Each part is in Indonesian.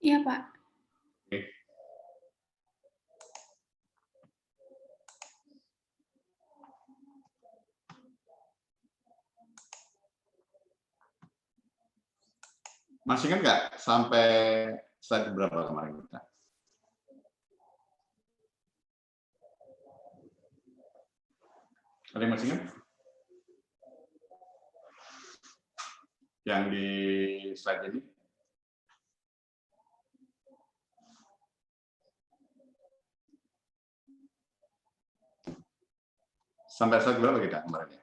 Iya, Pak. Oke. Masih ingat nggak sampai slide berapa kemarin kita? Ada yang masih ingat? Yang di slide ini? Sampai slide berapa kita kemarin ya?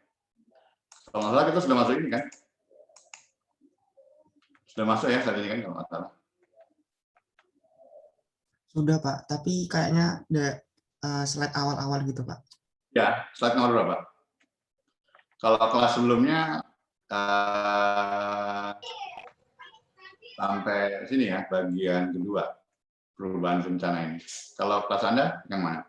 Kalau nggak salah kita sudah masuk ini kan? Sudah masuk ya saat ini kan kalau nggak salah. Sudah, Pak. Tapi kayaknya ada slide awal-awal gitu, Pak. Ya, slide nomor berapa? Kalau kelas sebelumnya sampai sini ya, bagian kedua, perubahan rencana ini. Kalau kelas Anda yang mana?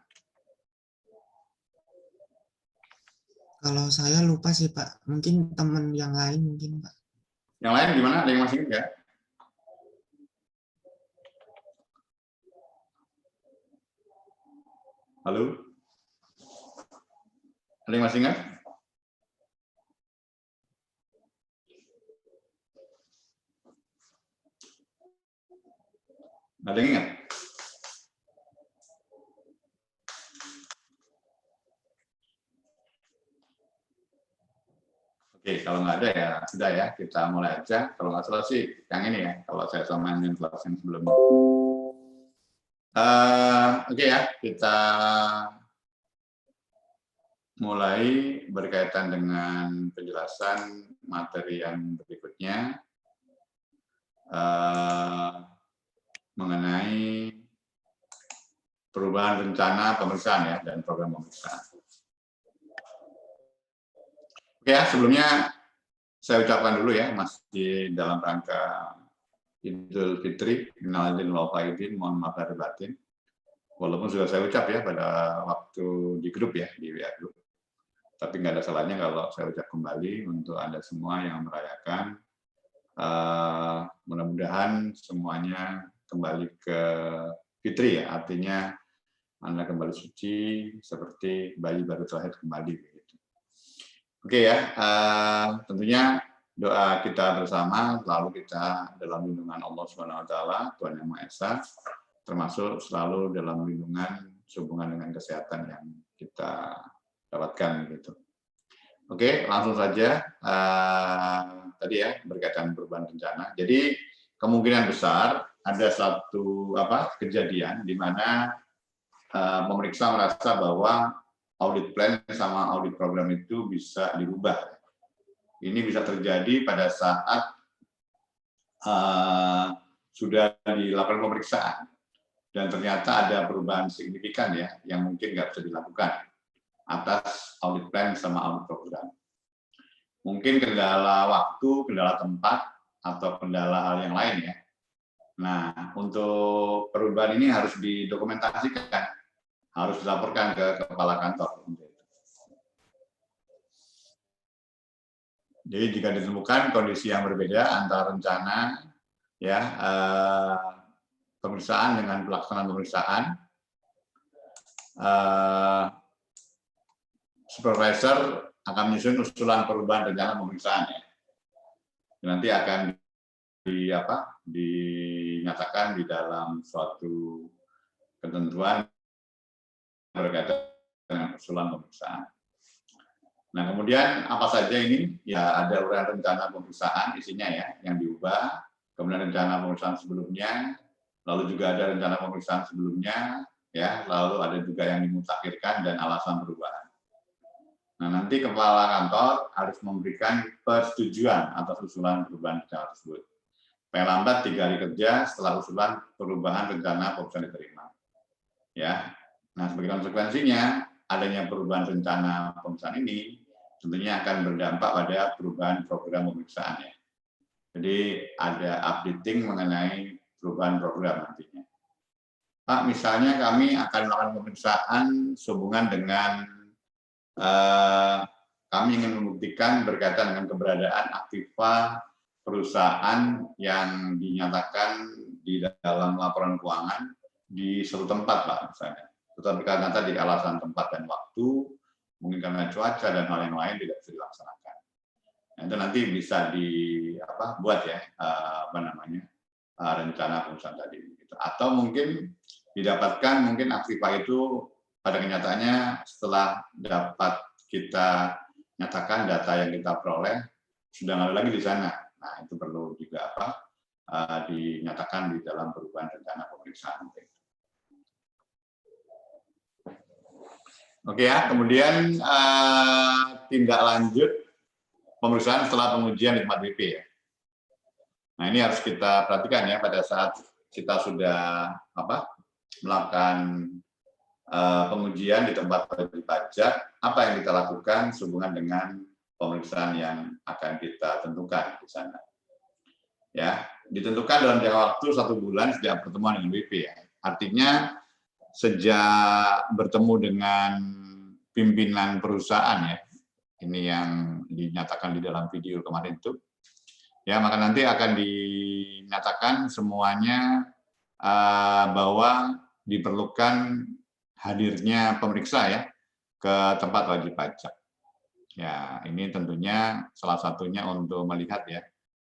Kalau saya lupa sih, Pak. Mungkin teman yang lain mungkin, Pak. Yang lain gimana? Ada yang masih ingat nggak? Halo? Ada yang masih ingat? Ada yang ingat? Oke, kalau nggak ada ya sudah ya, kita mulai aja. Kalau nggak salah sih yang ini ya, kalau saya samain kelas yang sebelumnya. Oke ya, kita mulai berkaitan dengan penjelasan materi yang berikutnya mengenai perubahan rencana pemeriksaan ya dan program pemeriksaan. Oke ya, sebelumnya saya ucapkan dulu ya, masih dalam rangka Idul Fitri, minal aidin wal faizin, mohon maaf lahir batin. Walaupun sudah saya ucap ya pada waktu di grup ya, di WA grup. Tapi nggak ada salahnya kalau saya ucap kembali untuk Anda semua yang merayakan. Mudah-mudahan semuanya kembali ke fitri ya, artinya Anda kembali suci seperti bayi baru terlahir kembali. Oke ya, tentunya doa kita bersama selalu kita dalam lindungan Allah Subhanahu Wa Taala, Tuhan Yang Maha Esa, termasuk selalu dalam lindungan sehubungan dengan kesehatan yang kita dapatkan gitu. Oke, langsung saja tadi ya berkaitan perubahan rencana. Jadi kemungkinan besar ada satu kejadian di mana pemeriksa merasa bahwa audit plan sama audit program itu bisa dirubah. Ini bisa terjadi pada saat sudah dilakukan pemeriksaan dan ternyata ada perubahan signifikan ya yang mungkin nggak bisa dilakukan atas audit plan sama audit program. Mungkin kendala waktu, kendala tempat, atau kendala hal yang lain ya. Nah, untuk perubahan ini harus didokumentasikan, harus dilaporkan ke kepala kantor. Jadi jika ditemukan kondisi yang berbeda antara rencana ya pemeriksaan dengan pelaksanaan pemeriksaan, supervisor akan menyusun usulan perubahan rencana pemeriksaan ya. Nanti akan dinyatakan di dalam suatu ketentuan berkaitan dengan usulan pemeriksaan. Nah, kemudian apa saja ini? Ya, ada uraian rencana pemeriksaan isinya ya, yang diubah, kemudian rencana pemeriksaan sebelumnya, lalu juga ada rencana pemeriksaan sebelumnya, ya, lalu ada juga yang dimutakhirkan dan alasan perubahan. Nah, nanti kepala kantor harus memberikan persetujuan atas usulan perubahan rencana tersebut. Paling lambat 3 hari kerja setelah usulan perubahan rencana pemeriksaan diterima. Ya, nah sebagai konsekuensinya adanya perubahan rencana pemeriksaan ini tentunya akan berdampak pada perubahan program pemeriksaan ya. Jadi ada updating mengenai perubahan program nantinya. Pak, misalnya kami akan melakukan pemeriksaan sehubungan dengan kami ingin membuktikan berkaitan dengan keberadaan aktiva perusahaan yang dinyatakan di dalam laporan keuangan di suatu tempat, Pak, misalnya. Tetapi karena tadi alasan tempat dan waktu, mungkin karena cuaca dan hal yang lain tidak bisa dilaksanakan. Nah, itu nanti bisa buat ya, rencana pengurusan tadi. Atau mungkin didapatkan mungkin Aktiva itu pada kenyataannya setelah dapat kita nyatakan data yang kita peroleh sudah nggak ada lagi di sana. Nah, itu perlu juga dinyatakan di dalam perubahan rencana pemeriksaan. Oke ya, kemudian tindak lanjut pemeriksaan setelah pengujian di tempat WP ya. Nah, ini harus kita perhatikan ya pada saat kita sudah melakukan pengujian di tempat wajib pajak, apa yang kita lakukan sehubungan dengan pemeriksaan yang akan kita tentukan di sana. Ya, ditentukan dalam jangka waktu 1 bulan sejak pertemuan dengan WP ya. Artinya sejak bertemu dengan pimpinan perusahaan ya, ini yang dinyatakan di dalam video kemarin itu, ya maka nanti akan dinyatakan semuanya bahwa diperlukan hadirnya pemeriksa ya ke tempat wajib pajak. Ya, ini tentunya salah satunya untuk melihat ya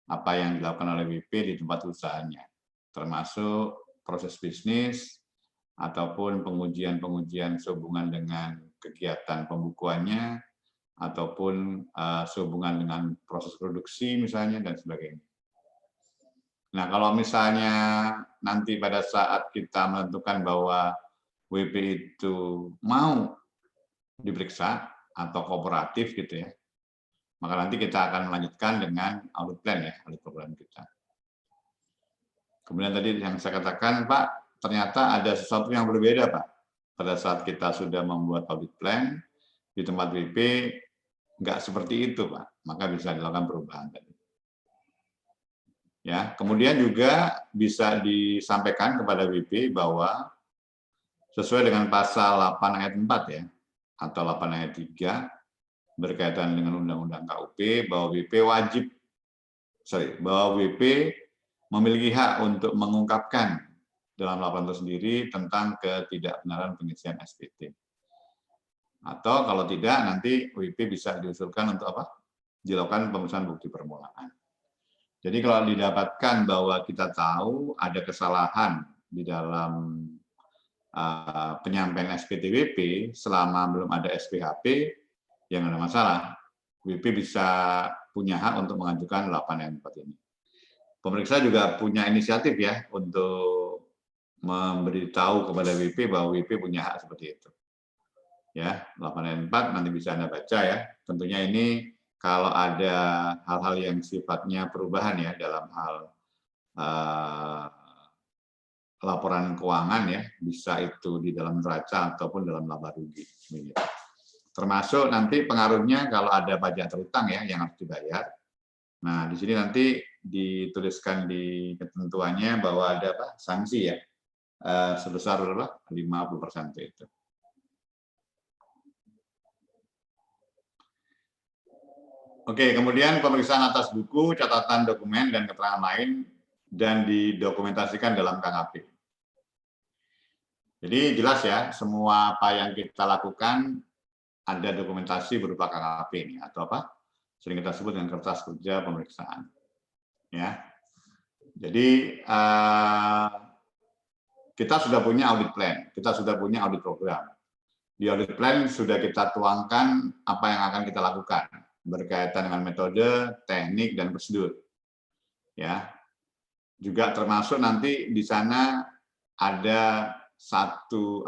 apa yang dilakukan oleh WP di tempat usahanya, termasuk proses bisnis ataupun pengujian-pengujian sehubungan dengan kegiatan pembukuannya ataupun sehubungan dengan proses produksi misalnya dan sebagainya. Nah, kalau misalnya nanti pada saat kita menentukan bahwa WP itu mau diperiksa atau kooperatif gitu ya, maka nanti kita akan melanjutkan dengan audit plan ya, audit program kita. Kemudian tadi yang saya katakan, Pak, ternyata ada sesuatu yang berbeda, Pak. Pada saat kita sudah membuat audit plan, di tempat WP nggak seperti itu, Pak. Maka bisa dilakukan perubahan tadi. Ya, kemudian juga bisa disampaikan kepada WP bahwa sesuai dengan pasal 8 ayat 4 ya, atau 8 ayat 3 berkaitan dengan Undang-Undang KUP bahwa WP memiliki hak untuk mengungkapkan dalam laporan itu sendiri tentang ketidakbenaran pengisian SPT. Atau kalau tidak, nanti WP bisa diusulkan untuk dilakukan pemeriksaan bukti permulaan. Jadi kalau didapatkan bahwa kita tahu ada kesalahan di dalam penyampaian SPT WP selama belum ada SPHP, yang ada masalah, WP bisa punya hak untuk mengajukan 8 ayat 4 ini. Pemeriksa juga punya inisiatif ya untuk memberitahu kepada WP bahwa WP punya hak seperti itu. Ya, 8 ayat 4 nanti bisa Anda baca ya. Tentunya ini kalau ada hal-hal yang sifatnya perubahan ya dalam hal laporan keuangan ya, bisa itu di dalam neraca ataupun dalam laba rugi. Termasuk nanti pengaruhnya kalau ada pajak terutang ya yang harus dibayar. Nah, di sini nanti dituliskan di ketentuannya bahwa ada sanksi ya sebesar 50% itu. Oke, kemudian pemeriksaan atas buku, catatan dokumen dan keterangan lain dan didokumentasikan dalam KKP. Jadi jelas ya, semua apa yang kita lakukan ada dokumentasi berupa KKP ini atau sering kita sebut dengan kertas kerja pemeriksaan. Ya, jadi kita sudah punya audit plan, kita sudah punya audit program. Di audit plan sudah kita tuangkan apa yang akan kita lakukan berkaitan dengan metode, teknik, dan prosedur. Ya, juga termasuk nanti di sana ada satu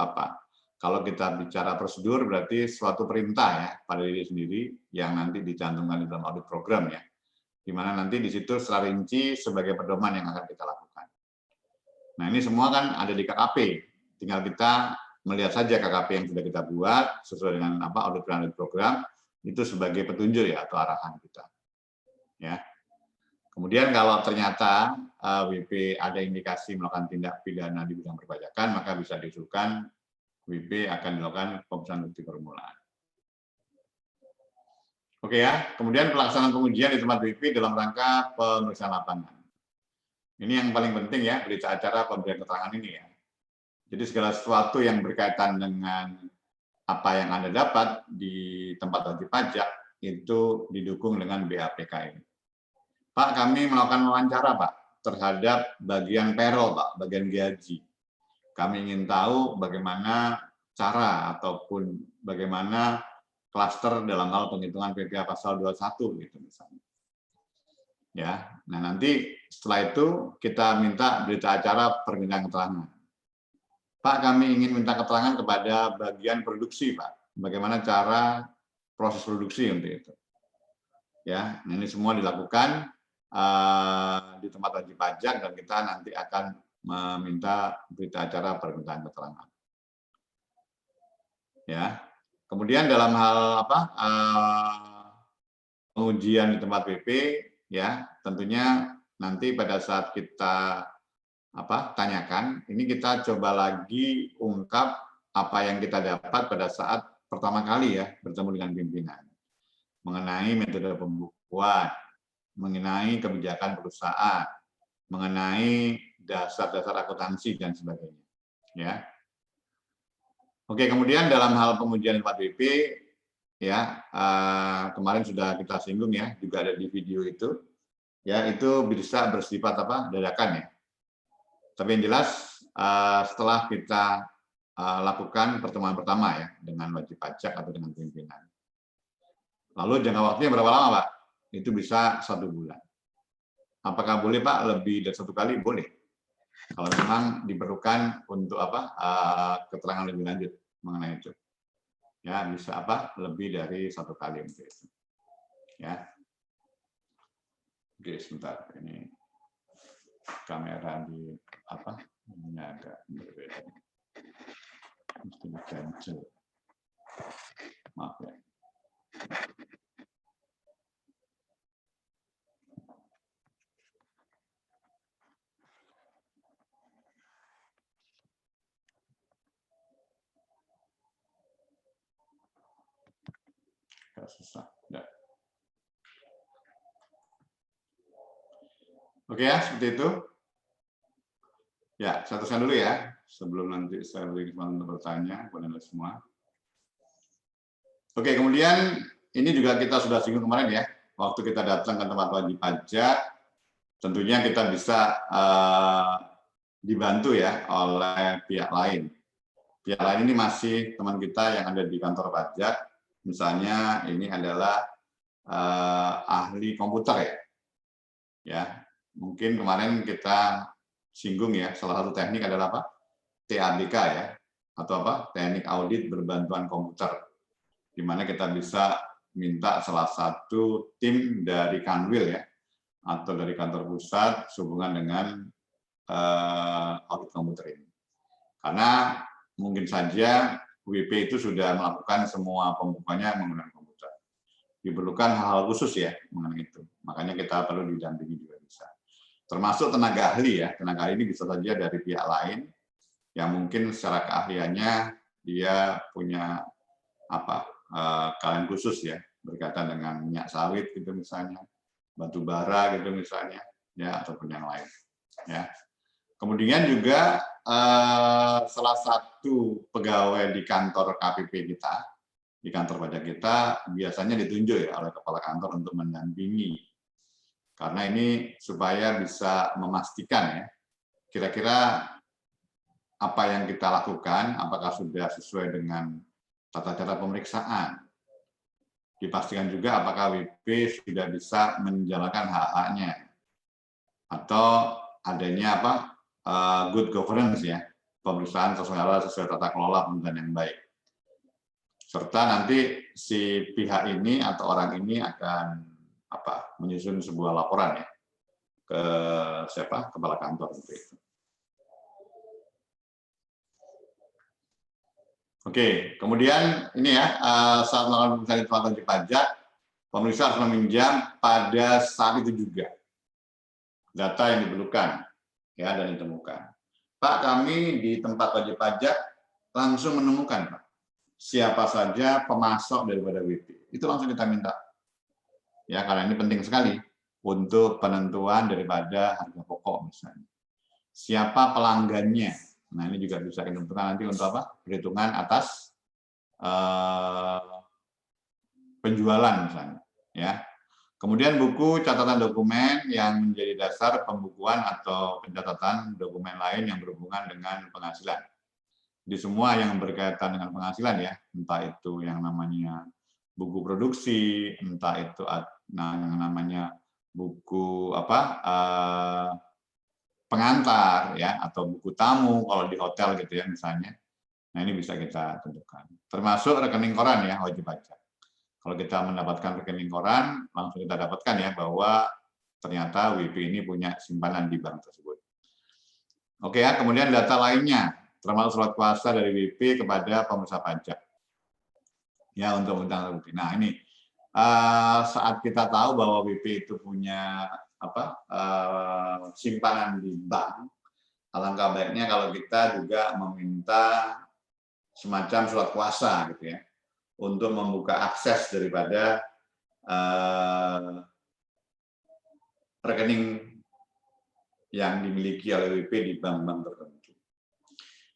kalau kita bicara prosedur berarti suatu perintah ya pada diri sendiri yang nanti dicantumkan di dalam audit program ya, di mana nanti di situ secara rinci sebagai pedoman yang akan kita lakukan. Nah, ini semua kan ada di KKP, tinggal kita melihat saja KKP yang sudah kita buat sesuai dengan audit plan audit program itu sebagai petunjuk ya atau arahan kita. Ya. Kemudian kalau ternyata WP ada indikasi melakukan tindak pidana di bidang perpajakan, maka bisa diusulkan WP akan dilakukan pemeriksaan bukti permulaan. Oke ya, kemudian pelaksanaan pengujian di tempat WP dalam rangka pemeriksaan lapangan. Ini yang paling penting ya, berita acara pemberian keterangan ini ya. Jadi segala sesuatu yang berkaitan dengan apa yang Anda dapat di tempat wajib pajak itu didukung dengan BAPK ini. Pak, kami melakukan wawancara, Pak, terhadap bagian payroll, Pak, bagian gaji. Kami ingin tahu bagaimana cara ataupun bagaimana klaster dalam hal penghitungan PPh pasal 21 gitu misalnya. Ya, nah nanti setelah itu kita minta berita acara permintaan keterangan. Pak, kami ingin minta keterangan kepada bagian produksi, Pak. Bagaimana cara proses produksi untuk itu. Ya, nah ini semua dilakukan di tempat wajib pajak dan kita nanti akan meminta berita acara permintaan keterangan. Ya, kemudian dalam hal pengujian di tempat PP, ya tentunya nanti pada saat kita tanyakan, ini kita coba lagi ungkap apa yang kita dapat pada saat pertama kali ya bertemu dengan pimpinan mengenai metode pembukuan, mengenai kebijakan perusahaan, mengenai dasar-dasar akuntansi dan sebagainya. Ya. Oke, kemudian dalam hal pengujian 4BP, ya kemarin sudah kita singgung ya, juga ada di video itu, ya itu bisa bersifat dadakan ya. Tapi yang jelas setelah kita lakukan pertemuan pertama ya dengan wajib pajak atau dengan pimpinan. Lalu jangka waktunya berapa lama, Pak? Itu bisa 1 bulan. Apakah boleh, Pak, lebih dari 1 kali? Boleh. Kalau memang diperlukan untuk keterangan lebih lanjut mengenai itu. Ya, bisa lebih dari 1 kali untuk itu. Ya. Oke, sebentar. Ini kamera di ini agak berbeda. Mesti di cancel. Maaf ya. Agak susah. Ya. Oke ya, seperti itu. Ya, saya teruskan dulu ya, sebelum nanti saya beri kesempatan untuk bertanya kepada Anda semua. Oke, kemudian ini juga kita sudah singgung kemarin ya, waktu kita datang ke tempat wajib pajak, tentunya kita bisa dibantu ya oleh pihak lain. Pihak lain ini masih teman kita yang ada di kantor pajak, misalnya ini adalah ahli komputer ya. Ya, mungkin kemarin kita singgung ya, salah satu teknik adalah TABK ya, atau teknik audit berbantuan komputer, di mana kita bisa minta salah satu tim dari Kanwil ya, atau dari kantor pusat sehubungan dengan audit komputer ini. Karena mungkin saja WP itu sudah melakukan semua pembukuannya menggunakan komputer. Diperlukan hal-hal khusus ya mengenai itu. Makanya kita perlu didampingi juga bisa. Termasuk tenaga ahli ya. Tenaga ahli ini bisa saja dari pihak lain yang mungkin secara keahliannya dia punya keahlian khusus ya berkaitan dengan minyak sawit gitu misalnya, batu bara gitu misalnya, ya ataupun yang lain. Ya. Kemudian juga salah satu pegawai di kantor KPP kita, di kantor pajak kita biasanya ditunjuk ya oleh kepala kantor untuk mendampingi. Karena ini supaya bisa memastikan ya, kira-kira apa yang kita lakukan, apakah sudah sesuai dengan tata cara pemeriksaan. Dipastikan juga apakah WP sudah bisa menjalankan hak-haknya. Atau adanya good governance ya, pemeriksaan sesuai tata kelola pemerintahan yang baik. Serta nanti si pihak ini atau orang ini akan menyusun sebuah laporan ya ke kepala kantor itu. Oke, kemudian ini ya saat melakukan pemeriksaan wajib pajak, pemeriksa harus meminjam pada saat itu juga data yang diperlukan ya dan ditemukan. Pak, kami di tempat wajib pajak langsung menemukan Pak, siapa saja pemasok daripada WP. Itu langsung kita minta. Ya, karena ini penting sekali untuk penentuan daripada harga pokok misalnya. Siapa pelanggannya? Nah, ini juga bisa ditentukan nanti untuk apa? Perhitungan atas penjualan misalnya, ya. Kemudian buku catatan dokumen yang menjadi dasar pembukuan atau pencatatan dokumen lain yang berhubungan dengan penghasilan. Di semua yang berkaitan dengan penghasilan ya, entah itu yang namanya buku produksi, entah itu yang namanya buku pengantar ya, atau buku tamu kalau di hotel gitu ya misalnya. Nah, ini bisa kita tentukan. Termasuk rekening koran ya, wajib pajak. Kalau kita mendapatkan rekening koran, langsung kita dapatkan ya bahwa ternyata WP ini punya simpanan di bank tersebut. Oke ya, kemudian data lainnya, termasuk surat kuasa dari WP kepada pemeriksa pajak. Ya, untuk utang rutin. Nah, ini saat kita tahu bahwa WP itu punya simpanan di bank, alangkah baiknya kalau kita juga meminta semacam surat kuasa gitu ya, untuk membuka akses daripada rekening yang dimiliki oleh WP di bank-bank tertentu.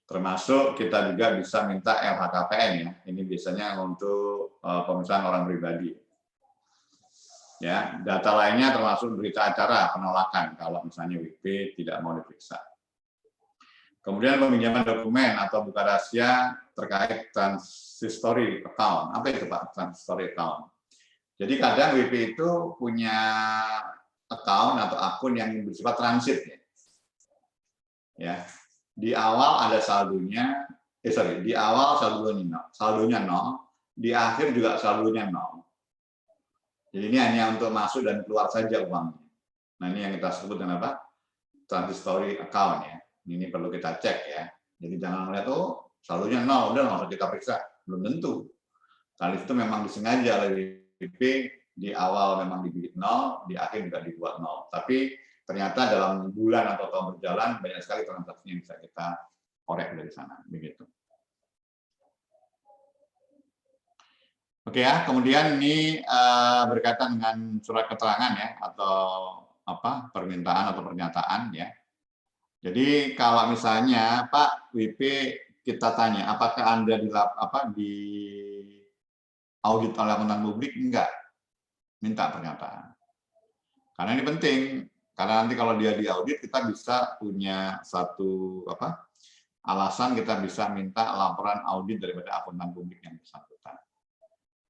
Termasuk kita juga bisa minta LHKPN ya. Ini biasanya untuk pemeriksaan orang pribadi. Ya, data lainnya termasuk berita acara penolakan kalau misalnya WP tidak mau diperiksa. Kemudian peminjaman dokumen atau buka rahasia terkait transitory account. Apa itu Pak, transitory account? Jadi kadang WP itu punya account atau akun yang bersifat transit ya. Ya. Di awal ada saldonya, di awal saldonya 0, di akhir juga saldonya 0. Jadi ini hanya untuk masuk dan keluar saja uangnya. Nah, ini yang kita sebut dengan apa? Transitory account ya. Ini perlu kita cek ya. Jadi jangan melihat, oh saldonya 0, udah nggak usah kita periksa. Belum tentu. Karena itu memang disengaja oleh WP, di awal memang dibikin 0, di akhir juga dibuat 0. Tapi ternyata dalam bulan atau tahun berjalan, banyak sekali transaksi yang bisa kita korek dari sana. Begitu. Oke ya, kemudian ini berkaitan dengan surat keterangan ya, atau permintaan atau pernyataan ya. Jadi kalau misalnya Pak WP kita tanya, apakah Anda di audit oleh akuntan publik? Enggak, minta pernyataan. Karena ini penting, karena nanti kalau dia diaudit kita bisa punya satu alasan, kita bisa minta laporan audit daripada akuntan publik yang bersangkutan.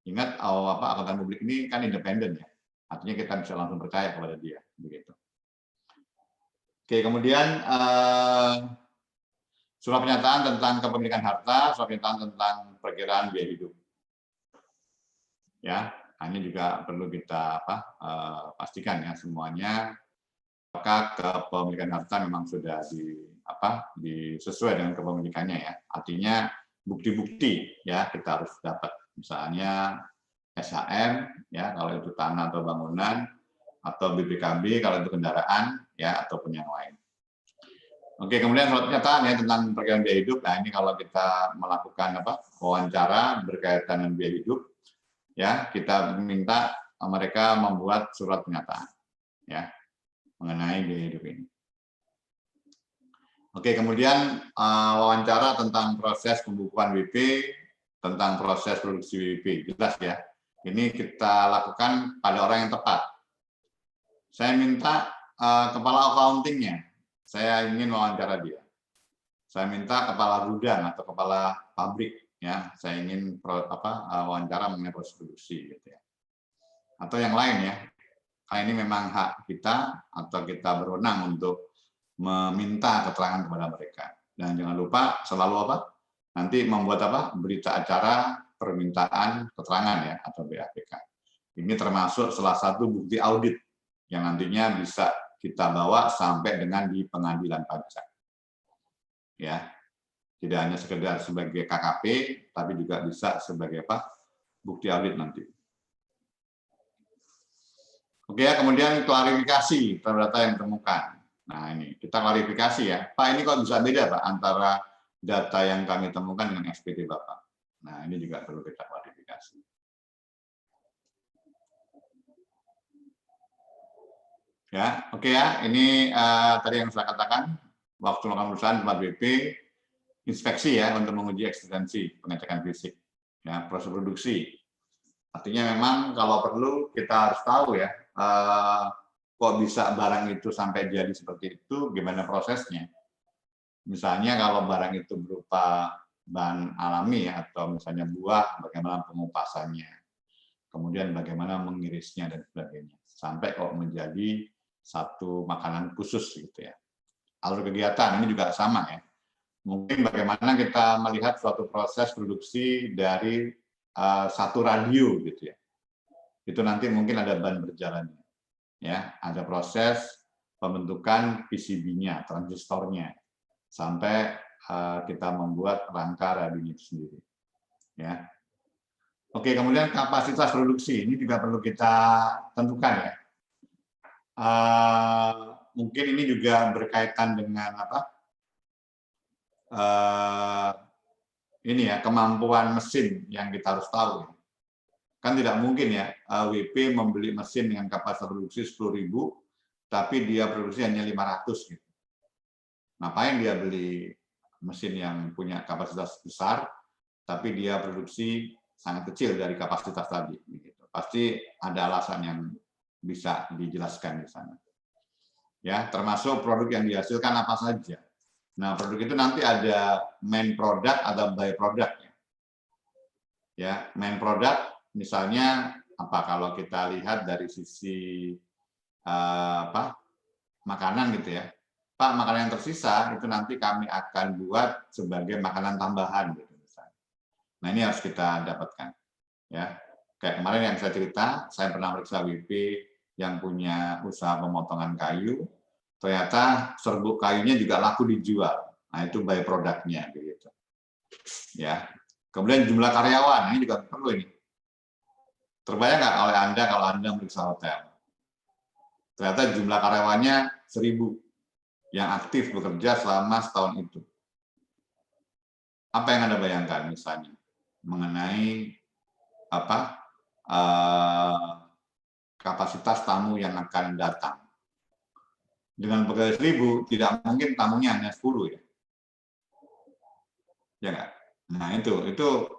Ingat, akuntan publik ini kan independen ya, artinya kita bisa langsung percaya kepada dia, begitu. Oke, kemudian surat pernyataan tentang kepemilikan harta, surat pernyataan tentang perkiraan biaya hidup. Ya, ini juga perlu kita pastikan ya semuanya, apakah kepemilikan harta memang sudah sesuai dengan kepemilikannya ya. Artinya bukti-bukti ya kita harus dapat. Misalnya SHM ya kalau itu tanah atau bangunan, atau BPKB kalau itu kendaraan ya, ataupun yang lain. Oke, kemudian surat pernyataan ya tentang perkiraan biaya hidup. Nah, ini kalau kita melakukan wawancara berkaitan dengan biaya hidup ya, kita minta mereka membuat surat pernyataan ya mengenai biaya hidup ini. Oke, kemudian wawancara tentang proses pembukuan WP, tentang proses produksi WP, jelas ya. Ini kita lakukan pada orang yang tepat. Saya minta kepala accounting-nya, saya ingin wawancara dia. Saya minta kepala gudang atau kepala pabrik, ya, saya ingin wawancara mengenai proses produksi, gitu ya. Atau yang lain ya. Karena ini memang hak kita atau kita berwenang untuk meminta keterangan kepada mereka. Dan jangan lupa selalu nanti membuat berita acara permintaan keterangan ya, atau BAPK. Ini termasuk salah satu bukti audit yang nantinya bisa kita bawa sampai dengan di pengadilan pajak. Ya. Tidak hanya sekedar sebagai KKP, tapi juga bisa sebagai bukti audit nanti. Oke ya, kemudian klarifikasi terhadap data yang ditemukan. Nah, ini kita klarifikasi ya. Pak, ini kok bisa beda Pak antara data yang kami temukan dengan SPT Bapak. Nah, ini juga perlu kita klarifikasi. Ya, oke ya. Ini tadi yang saya katakan, waktu melakukan perusahaan tempat WP, inspeksi ya untuk menguji eksistensi pengecekan fisik. Ya, proses produksi. Artinya memang kalau perlu kita harus tahu ya, kok bisa barang itu sampai jadi seperti itu, gimana prosesnya. Misalnya kalau barang itu berupa bahan alami ya, atau misalnya buah, bagaimana pengupasannya, kemudian bagaimana mengirisnya dan sebagainya, sampai kok menjadi satu makanan khusus gitu ya. Alur kegiatan ini juga sama ya. Mungkin bagaimana kita melihat suatu proses produksi dari satu radio gitu ya. Itu nanti mungkin ada ban berjalannya. Ya, ada proses pembentukan PCB-nya, transistornya, sampai kita membuat rangka radio itu sendiri. Ya. Oke, kemudian kapasitas produksi ini juga perlu kita tentukan ya. Mungkin ini juga berkaitan dengan apa? Ini ya, kemampuan mesin yang kita harus tahu. Kan tidak mungkin ya WP membeli mesin dengan kapasitas produksi 10.000, tapi dia produksi hanya 500 gitu. Ngapain dia beli mesin yang punya kapasitas besar, tapi dia produksi sangat kecil dari kapasitas tadi. Gitu. Pasti ada alasan yang bisa dijelaskan di sana. Ya, termasuk produk yang dihasilkan apa saja. Nah, produk itu nanti ada main product atau by product. Ya, main product misalnya apa kalau kita lihat dari sisi makanan gitu ya. Pak, makanan yang tersisa itu nanti kami akan buat sebagai makanan tambahan gitu misalnya. Nah, ini harus kita dapatkan. Ya. Kayak kemarin yang saya cerita, saya pernah periksa WP yang punya usaha pemotongan kayu, ternyata serbuk kayunya juga laku dijual. Nah, itu by product-nya gitu. Ya. Kemudian jumlah karyawan, ini juga perlu ini. Terbayang nggak oleh Anda kalau Anda meriksa hotel? Ternyata jumlah karyawannya 1.000 yang aktif bekerja selama setahun itu. Apa yang Anda bayangkan misalnya mengenai apa kapasitas tamu yang akan datang? Dengan bekerja 1.000, tidak mungkin tamunya hanya 10 ya. Ya nggak? Nah itu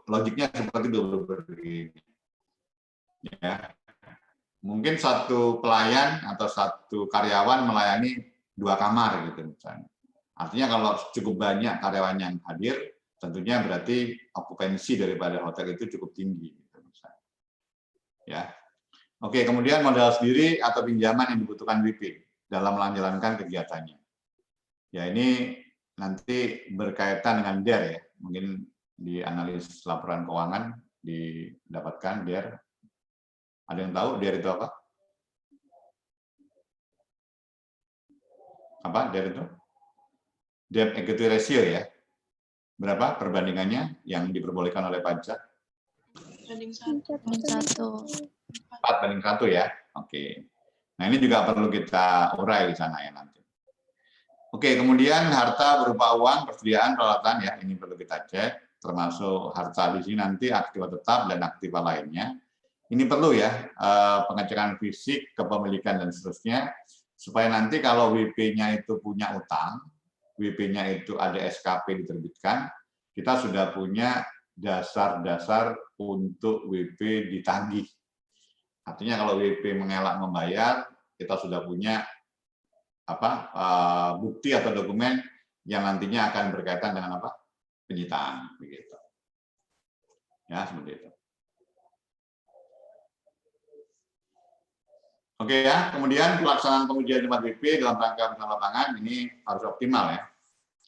logiknya seperti itu begini. Ya. Mungkin satu pelayan atau satu karyawan melayani 2 kamar gitu misalnya. Artinya kalau cukup banyak karyawan yang hadir, tentunya berarti okupansi daripada hotel itu cukup tinggi gitu misalnya. Ya. Oke, kemudian modal sendiri atau pinjaman yang dibutuhkan WP dalam menjalankan kegiatannya. Ya, ini nanti berkaitan dengan DER ya. Mungkin di analis laporan keuangan didapatkan DER. Ada yang tahu DER itu apa? Apa DER itu? Debt equity ratio ya. Berapa perbandingannya yang diperbolehkan oleh pajak? Banding 1. 4:1 ya. Oke. Nah, ini juga perlu kita urai di sana ya nanti. Oke, kemudian harta berupa uang, persediaan, peralatan ya, ini perlu kita cek, termasuk harta di sini nanti aktiva tetap dan aktiva lainnya. Ini perlu ya, pengecekan fisik, kepemilikan dan seterusnya, supaya nanti kalau WP-nya itu punya utang, WP-nya itu ada SKP diterbitkan, kita sudah punya dasar-dasar untuk WP ditagih. Artinya kalau WP mengelak membayar, kita sudah punya bukti atau dokumen yang nantinya akan berkaitan dengan apa? Penyitaan begitu. Ya, seperti itu. Oke ya, kemudian pelaksanaan pengujian tempat WP dalam rangka perusahaan lapangan ini harus optimal ya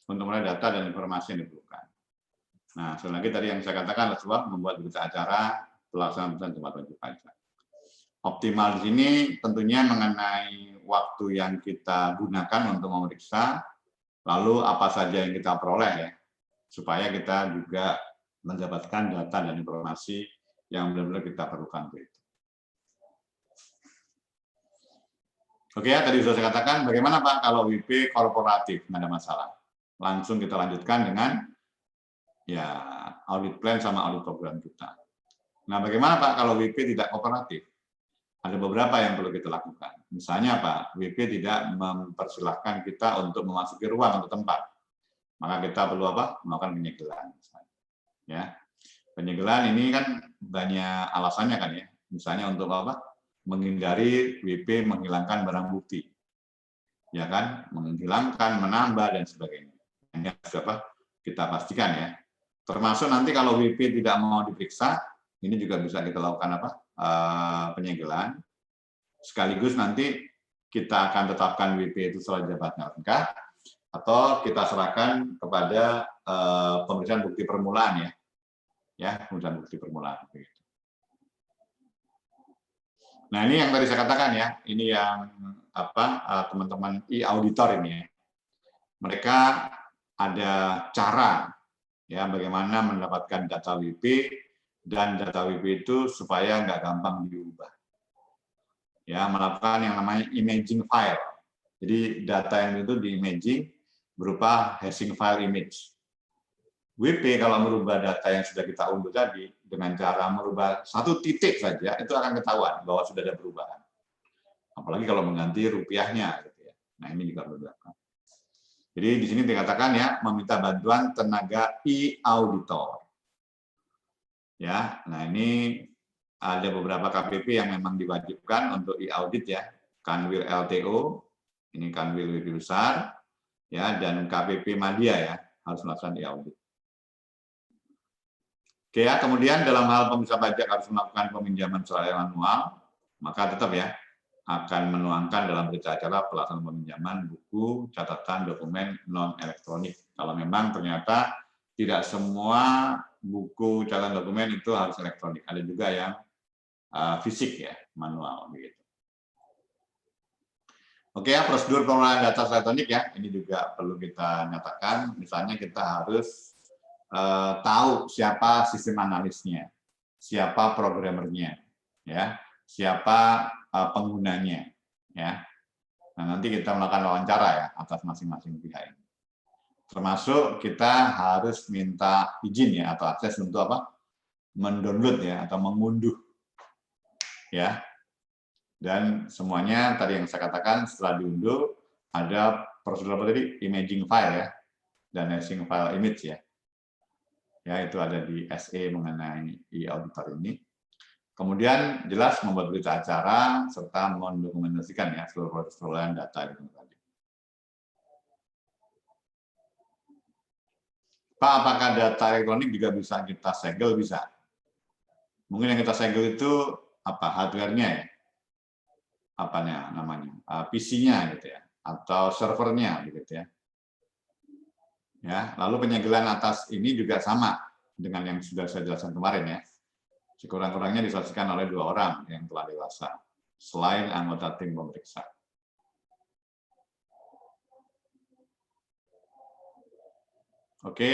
untuk mulai data dan informasi yang diperlukan. Nah, sekali lagi tadi yang saya katakan adalah membuat berita acara pelaksanaan perusahaan tempat wajib pajak. Optimal di sini tentunya mengenai waktu yang kita gunakan untuk memeriksa, lalu apa saja yang kita peroleh ya, supaya kita juga mendapatkan data dan informasi yang benar-benar kita perlukan untuk itu. Oke ya, tadi sudah saya katakan bagaimana Pak kalau WP korporatif, nggak ada masalah. Langsung kita lanjutkan dengan ya audit plan sama audit program kita. Nah, bagaimana Pak kalau WP tidak kooperatif? Ada beberapa yang perlu kita lakukan. Misalnya apa? WP tidak mempersilahkan kita untuk memasuki ruang atau tempat. Maka kita perlu apa? Melakukan penyegelan. Ya, penyegelan ini kan banyak alasannya kan ya. Misalnya untuk apa? Menghindari WP menghilangkan barang bukti. Ya kan? Menghilangkan, menambah dan sebagainya. Ini harus apa? Kita pastikan ya. Termasuk nanti kalau WP tidak mau diperiksa, ini juga bisa kita lakukan apa? Penyegelan. Sekaligus nanti kita akan tetapkan WP itu setelah jabatannya lengkap, atau kita serahkan kepada pemeriksaan bukti permulaan ya, pemeriksaan bukti permulaan. Nah ini yang tadi saya katakan ya, ini yang apa teman-teman e-auditor ini ya. Mereka ada cara ya bagaimana mendapatkan data WP, dan data WP itu supaya nggak gampang diubah. Ya, melakukan yang namanya imaging file. Jadi data yang itu di-imaging berupa hashing file image. WP kalau merubah data yang sudah kita unduh tadi dengan cara merubah satu titik saja itu akan ketahuan bahwa sudah ada perubahan. Apalagi kalau mengganti rupiahnya gitu ya. Nah, ini juga berbeda. Jadi di sini dikatakan ya meminta bantuan tenaga e-auditor. Ya, nah ini ada beberapa KPP yang memang diwajibkan untuk e-audit ya, Kanwil LTO, ini Kanwil WP besar, ya, dan KPP Madya ya harus melakukan e-audit. Oke ya, kemudian dalam hal pemirsa pajak harus melakukan peminjaman secara manual, maka tetap ya akan menuangkan dalam berita acara pelaksanaan peminjaman buku, catatan, dokumen non elektronik. Kalau memang ternyata tidak semua buku, catatan, dokumen itu harus elektronik, ada juga yang fisik ya, manual begitu. Oke ya, prosedur pengelolaan data elektronik ya, ini juga perlu kita nyatakan. Misalnya kita harus tahu siapa sistem analisnya, siapa programmernya, ya, siapa penggunanya, ya. Nah, nanti kita melakukan wawancara ya atas masing-masing pihak ini. Termasuk kita harus minta izin ya atau akses untuk apa? Mendownload ya atau mengunduh, ya. Dan semuanya tadi yang saya katakan setelah diunduh ada prosedur apa tadi? Imaging file ya dan hashing file image ya. Ya, itu ada di SE mengenai e-auditor ini. Kemudian jelas membuat berita acara serta mendokumentasikan ya seluruh proses pengelolaan data itu tadi. Pak, apakah data elektronik juga bisa kita segel? Bisa. Mungkin yang kita segel itu apa? Hardware-nya ya. Apanya namanya? PC-nya gitu ya, atau servernya gitu ya. Ya, lalu penyegelan atas ini juga sama dengan yang sudah saya jelaskan kemarin ya. Sekurang-kurangnya disaksikan oleh 2 orang yang telah dewasa, selain anggota tim pemeriksa. Oke,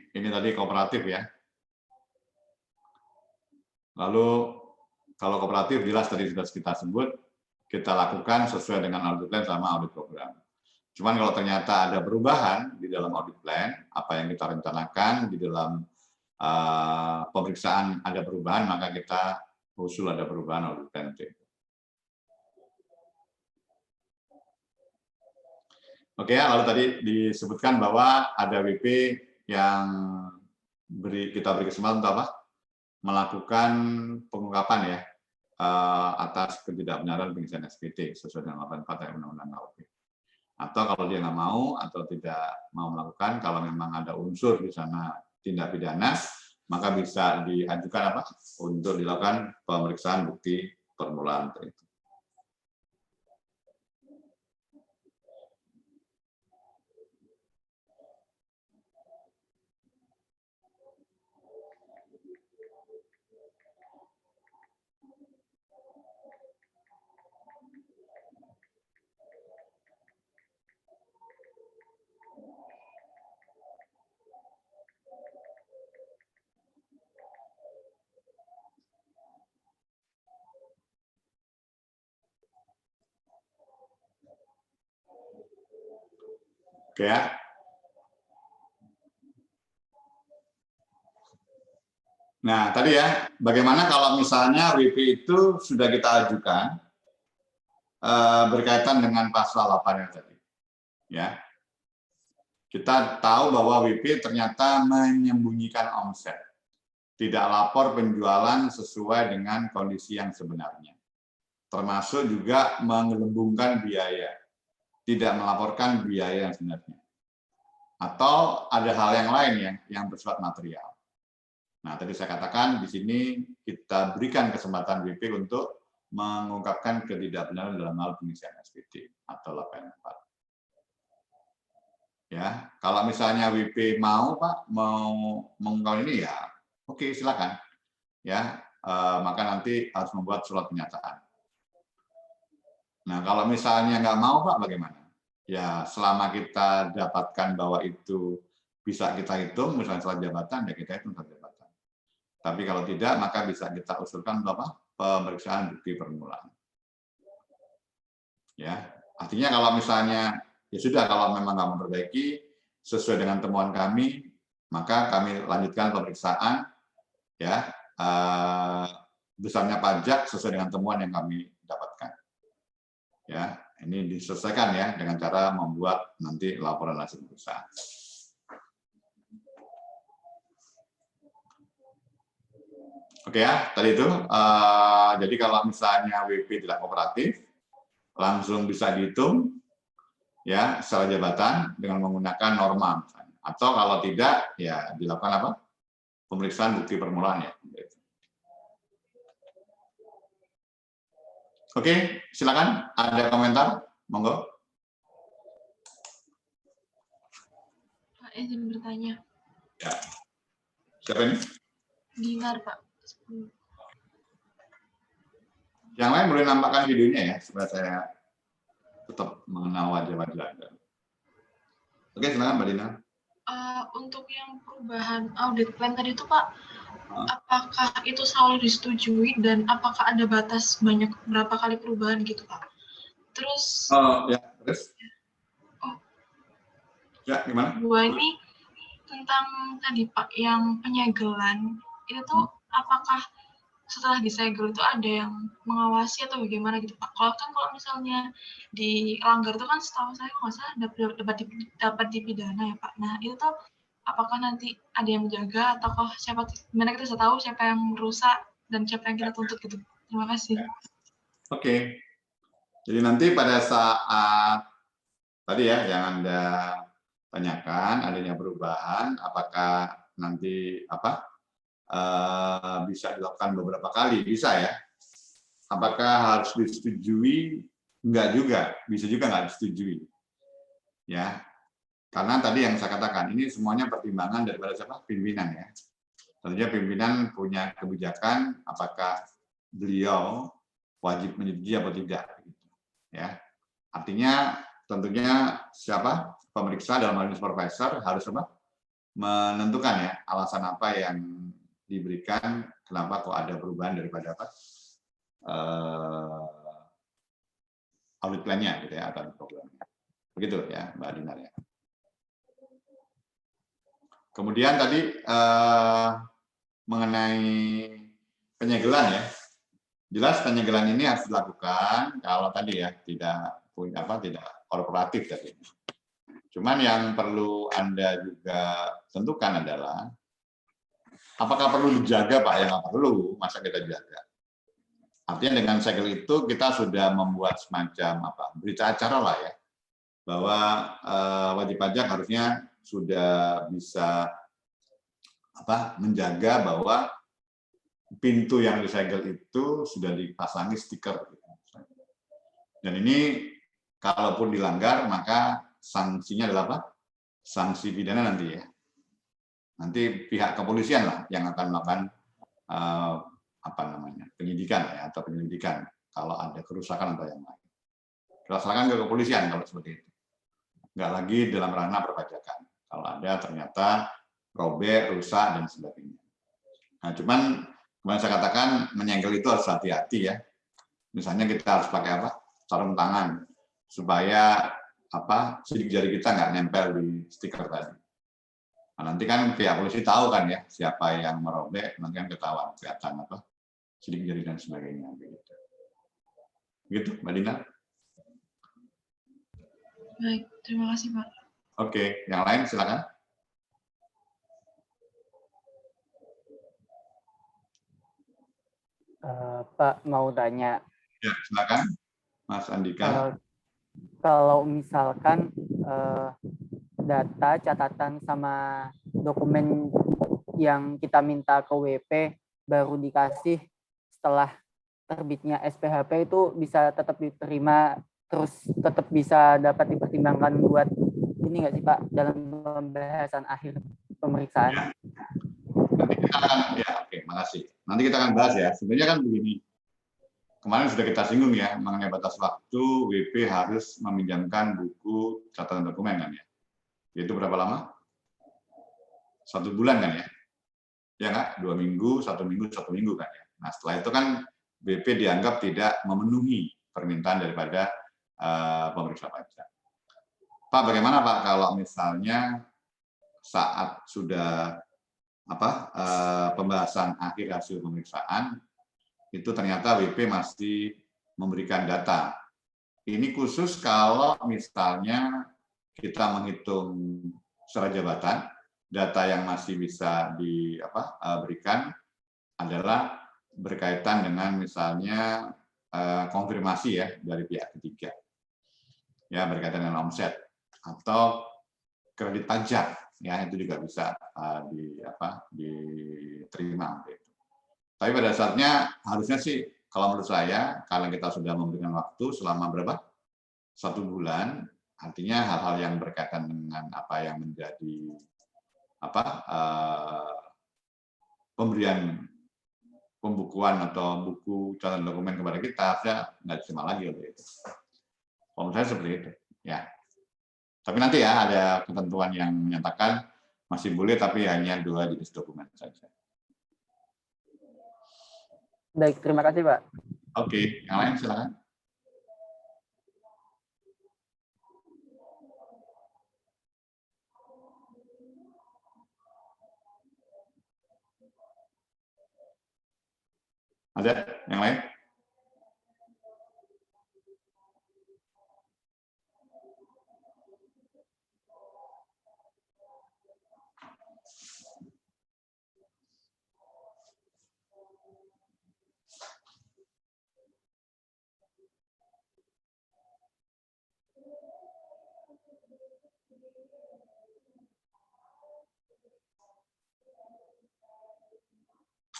ini tadi kooperatif ya. Lalu kalau kooperatif jelas tadi sudah kita sebut, kita lakukan sesuai dengan audit plan sama audit program. Cuman kalau ternyata ada perubahan di dalam audit plan, apa yang kita rencanakan di dalam pemeriksaan ada perubahan, maka kita usul ada perubahan audit plan itu. Oke, lalu tadi disebutkan bahwa ada WP yang kita beri kesempatan untuk apa? Melakukan pengungkapan ya atas ketidakbenaran pengisian SPT sesuai dengan 84 Undang-Undang KUHP. Atau kalau dia nggak mau atau tidak mau melakukan, kalau memang ada unsur di sana tindak pidana, maka bisa diajukan apa? Untuk dilakukan pemeriksaan bukti permulaan itu. Oke ya. Nah, tadi ya, bagaimana kalau misalnya WP itu sudah kita ajukan berkaitan dengan pasal 8 yang tadi. Ya. Kita tahu bahwa WP ternyata menyembunyikan omset. Tidak lapor penjualan sesuai dengan kondisi yang sebenarnya. Termasuk juga menggelembungkan biaya. Tidak melaporkan biaya yang sebenarnya. Atau ada hal yang lain yang bersifat material. Nah, tadi saya katakan di sini kita berikan kesempatan WP untuk mengungkapkan ketidakbenaran dalam hal pengisian SPT atau 84. Ya, kalau misalnya WP mau Pak mau mengungkapkan ini ya, oke silakan. Ya, maka nanti harus membuat surat pernyataan. Nah, kalau misalnya nggak mau Pak, bagaimana? Ya, selama kita dapatkan bahwa itu bisa kita hitung, misalnya surat jabatan, ya kita hitung surat jabatan. Tapi kalau tidak, maka bisa kita usulkan pemeriksaan bukti permulaan. Ya, artinya kalau misalnya ya sudah, kalau memang nggak memperbaiki sesuai dengan temuan kami, maka kami lanjutkan pemeriksaan ya besarnya pajak sesuai dengan temuan yang kami dapatkan. Ya, ini diselesaikan ya dengan cara membuat nanti laporan hasil perusahaan. Oke ya, tadi itu. Jadi kalau misalnya WP tidak kooperatif, langsung bisa dihitung ya secara jabatan dengan menggunakan norma misalnya. Atau kalau tidak, ya dilakukan apa? Pemeriksaan bukti permulaan ya. Oke, silakan. Ada komentar? Monggo. Pak, izin bertanya. Ya. Siapa ini? Dinar, Pak. Yang lain boleh nampakkan videonya ya, supaya saya tetap mengenal wajah-wajah Anda. Oke, silakan Mbak Dina. Untuk yang perubahan audit plan tadi itu Pak, apakah itu selalu disetujui dan apakah ada batas banyak berapa kali perubahan gitu Pak? Terus ya, terus? Ya, gimana? Dua ini tentang tadi Pak, yang penyegelan, itu tuh apakah setelah disegel itu ada yang mengawasi atau bagaimana gitu Pak? Kalau misalnya dilanggar itu kan setahu saya nggak salah dapat dipidana ya Pak. Nah itu tuh apakah nanti ada yang menjaga atau gimana kita bisa tahu siapa yang merusak dan siapa yang kita tuntut gitu? Terima kasih. Oke. Jadi nanti pada saat tadi ya yang Anda tanyakan adanya perubahan, apakah nanti bisa dilakukan beberapa kali? Bisa ya. Apakah harus disetujui? Enggak juga, bisa juga nggak disetujui. Ya, karena tadi yang saya katakan ini semuanya pertimbangan daripada siapa? Pimpinan ya. Tentunya pimpinan punya kebijakan apakah beliau wajib menyetujui atau tidak. Ya, artinya tentunya siapa pemeriksa dalam hal ini supervisor harus menentukan ya alasan apa yang diberikan kenapa kok ada perubahan daripada audit plan-nya gitu ya atau programnya. Begitu ya Mbak Dinar ya. Kemudian tadi mengenai penyegelan ya. Jelas penyegelan ini harus dilakukan kalau tadi ya tidak korporatif tadi. Cuman yang perlu Anda juga tentukan adalah apakah perlu dijaga Pak? Ya nggak perlu, masa kita jaga. Artinya dengan segel itu kita sudah membuat semacam berita acara lah ya, bahwa wajib pajak harusnya sudah bisa menjaga bahwa pintu yang disegel itu sudah dipasangi stiker. Dan ini kalaupun dilanggar maka sanksinya adalah sanksi pidana nanti ya. Nanti pihak kepolisian lah yang akan melakukan penyidikan ya atau penyelidikan kalau ada kerusakan atau yang lain. Kita serahkan ke kepolisian kalau seperti itu. Nggak lagi dalam ranah perpajakan. Kalau ada ternyata robek, rusak dan sebagainya. Nah, cuman kemarin saya katakan menyegel itu harus hati-hati ya. Misalnya kita harus pakai sarung tangan supaya sidik jari kita nggak nempel di stiker tadi. Nah, nanti kan pihak polisi tahu kan ya siapa yang merobek, nanti kan ketahuan kelihatan apa sidik jari dan sebagainya begitu. Begitu, Mbak Dina. Baik, terima kasih Pak. Oke, yang lain silakan. Pak mau tanya. Ya, silakan, Mas Andika. Kalau misalkan data, catatan, sama dokumen yang kita minta ke WP baru dikasih setelah terbitnya SPHP itu bisa tetap diterima, terus tetap bisa dapat dipertimbangkan buat ini nggak sih Pak dalam pembahasan akhir pemeriksaan? Ya. Nanti kita akan, ya oke, makasih. Nanti kita akan bahas ya. Sebenarnya kan begini, kemarin sudah kita singgung ya mengenai batas waktu WP harus meminjamkan buku catatan dokumen kan ya. Itu berapa lama? 1 bulan kan ya? Ya nggak? 2 minggu, 1 minggu, 1 minggu kan ya. Nah setelah itu kan WP dianggap tidak memenuhi permintaan daripada pemeriksa pajak. Pak, bagaimana Pak kalau misalnya saat sudah pembahasan akhir hasil pemeriksaan itu ternyata WP masih memberikan data. Ini khusus kalau misalnya kita menghitung secara jabatan, data yang masih bisa diberikan adalah berkaitan dengan misalnya konfirmasi ya dari pihak ketiga, ya berkaitan dengan omset atau kredit pajak, ya itu juga bisa diterima. Tapi pada saatnya harusnya sih kalau menurut saya karena kita sudah memberikan waktu selama berapa? 1 bulan, artinya hal-hal yang berkaitan dengan apa yang menjadi pemberian pembukuan atau buku catatan dokumen kepada kita harusnya nggak diterima lagi oleh itu. Kalau menurut saya seperti itu, ya. Tapi nanti ya ada ketentuan yang menyatakan masih boleh tapi hanya 2 jenis dokumen saja. Baik, terima kasih Pak. Oke, yang lain silakan. Ada yang lain?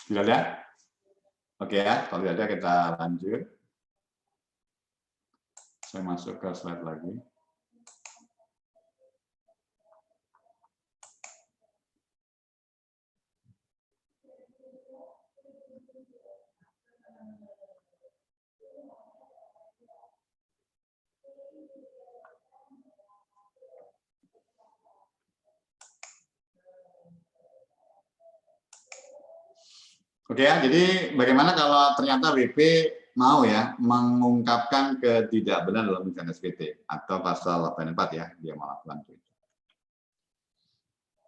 Tidak ada? Oke ya, kalau tidak ada kita lanjut. Saya masuk ke slide lagi. Oke ya, jadi bagaimana kalau ternyata WP mau ya mengungkapkan ketidakbenaran dalam pemeriksaan SPT atau pasal 84 ya, dia melakukan itu.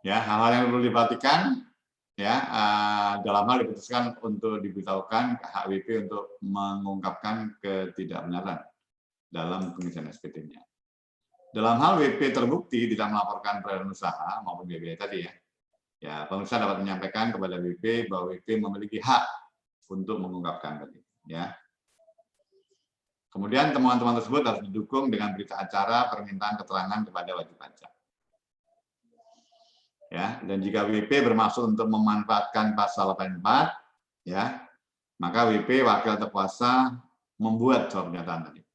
Ya, hal-hal yang perlu diperhatikan ya dalam hal diputuskan untuk diberitahukan ke hak WP untuk mengungkapkan ketidakbenaran dalam pemeriksaan SPT-nya. Dalam hal WP terbukti tidak melaporkan perolehan usaha maupun biaya tadi ya. Ya, pemirsa dapat menyampaikan kepada WP bahwa WP memiliki hak untuk mengungkapkan tadi, ya. Kemudian temuan-temuan tersebut harus didukung dengan berita acara permintaan keterangan kepada wajib pajak. Ya, dan jika WP bermaksud untuk memanfaatkan pasal 84, ya, maka WP wakil terkuasa membuat surat pernyataan tadi.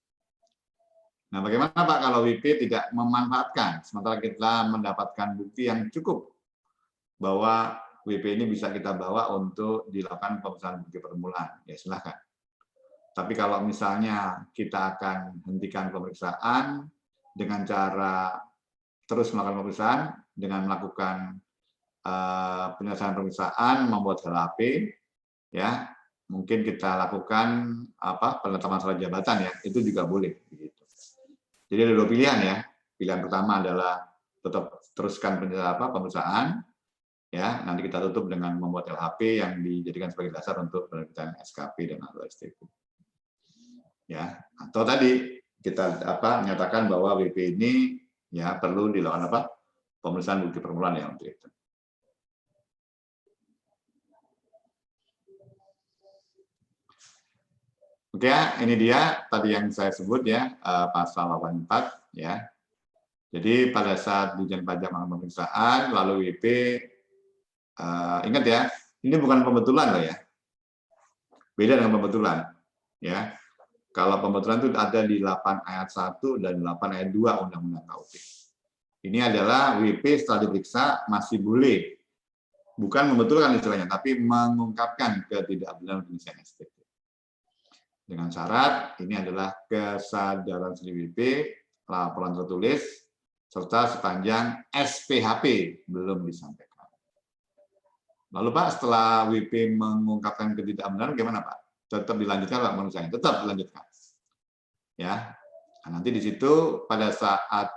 Nah, bagaimana Pak kalau WP tidak memanfaatkan sementara kita mendapatkan bukti yang cukup bahwa WP ini bisa kita bawa untuk dilakukan pemeriksaan bukti permulaan, ya silahkan. Tapi kalau misalnya kita akan hentikan pemeriksaan dengan cara terus melakukan pemeriksaan, dengan melakukan penyelesaian pemeriksaan, membuat HLAP, ya mungkin kita lakukan penetapan surat jabatan ya, itu juga boleh. Begitu. Jadi ada 2 pilihan ya. Pilihan pertama adalah tetap teruskan pemeriksaan, ya. Nanti kita tutup dengan membuat LHP yang dijadikan sebagai dasar untuk penerbitan SKP dan atau STP. Ya, atau tadi kita menyatakan bahwa WP ini ya perlu dilakukan pemeriksaan bukti permulaan ya untuk itu. Oke ya, ini dia tadi yang saya sebut ya, pasal 84 ya. Jadi pada saat Dijen Pajak melakukan pemeriksaan, lalu WP, ingat ya, ini bukan pembetulan loh ya. Beda dengan pembetulan. Ya. Kalau pembetulan itu ada di 8 ayat 1 dan 8 ayat 2 Undang-Undang KUP. Ini adalah WP setelah diperiksa masih boleh, bukan membetulkan istilahnya, tapi mengungkapkan ketidakbenaran pengisian SPT. Dengan syarat ini adalah kesadaran sendiri WP, laporan tertulis, serta sepanjang SPHP belum disampaikan. Lalu Pak, setelah WP mengungkapkan ketidakbenaran, gimana Pak? Tetap dilanjutkan Pak menurut saya? Tetap dilanjutkan. Ya, nah, nanti di situ pada saat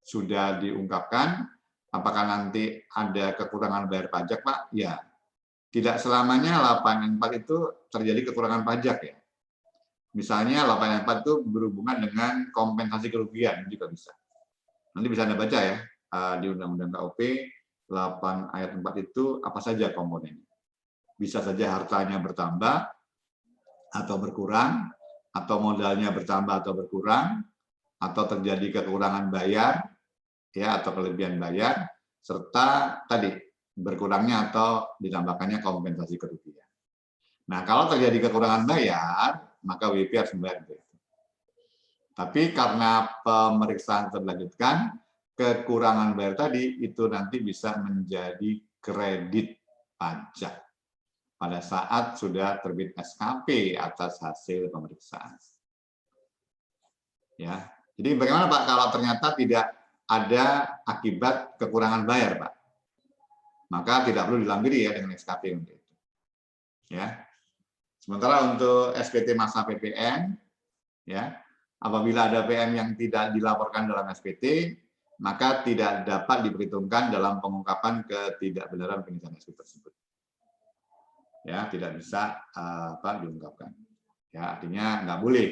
sudah diungkapkan, apakah nanti ada kekurangan bayar pajak Pak? Ya, tidak selamanya 8.4 itu terjadi kekurangan pajak ya. Misalnya 8.4 itu berhubungan dengan kompensasi kerugian juga bisa. Nanti bisa Anda baca ya di Undang-Undang KUP 8 ayat 4 itu apa saja komponennya. Bisa saja hartanya bertambah atau berkurang, atau modalnya bertambah atau berkurang, atau terjadi kekurangan bayar ya atau kelebihan bayar, serta tadi berkurangnya atau ditambahkannya kompensasi kerugian. Nah, kalau terjadi kekurangan bayar, maka WP harus membayar itu. Tapi karena pemeriksaan terlanjutkan, kekurangan bayar tadi itu nanti bisa menjadi kredit pajak pada saat sudah terbit SKP atas hasil pemeriksaan. Ya, jadi bagaimana Pak kalau ternyata tidak ada akibat kekurangan bayar Pak? Maka tidak perlu dilampiri ya dengan SKP untuk itu. Ya. Sementara untuk SPT masa PPN, ya, apabila ada PM yang tidak dilaporkan dalam SPT, maka tidak dapat diperhitungkan dalam pengungkapan ketidakbenaran pengisian SPT tersebut. Ya, tidak bisa diungkapkan. Ya, artinya nggak boleh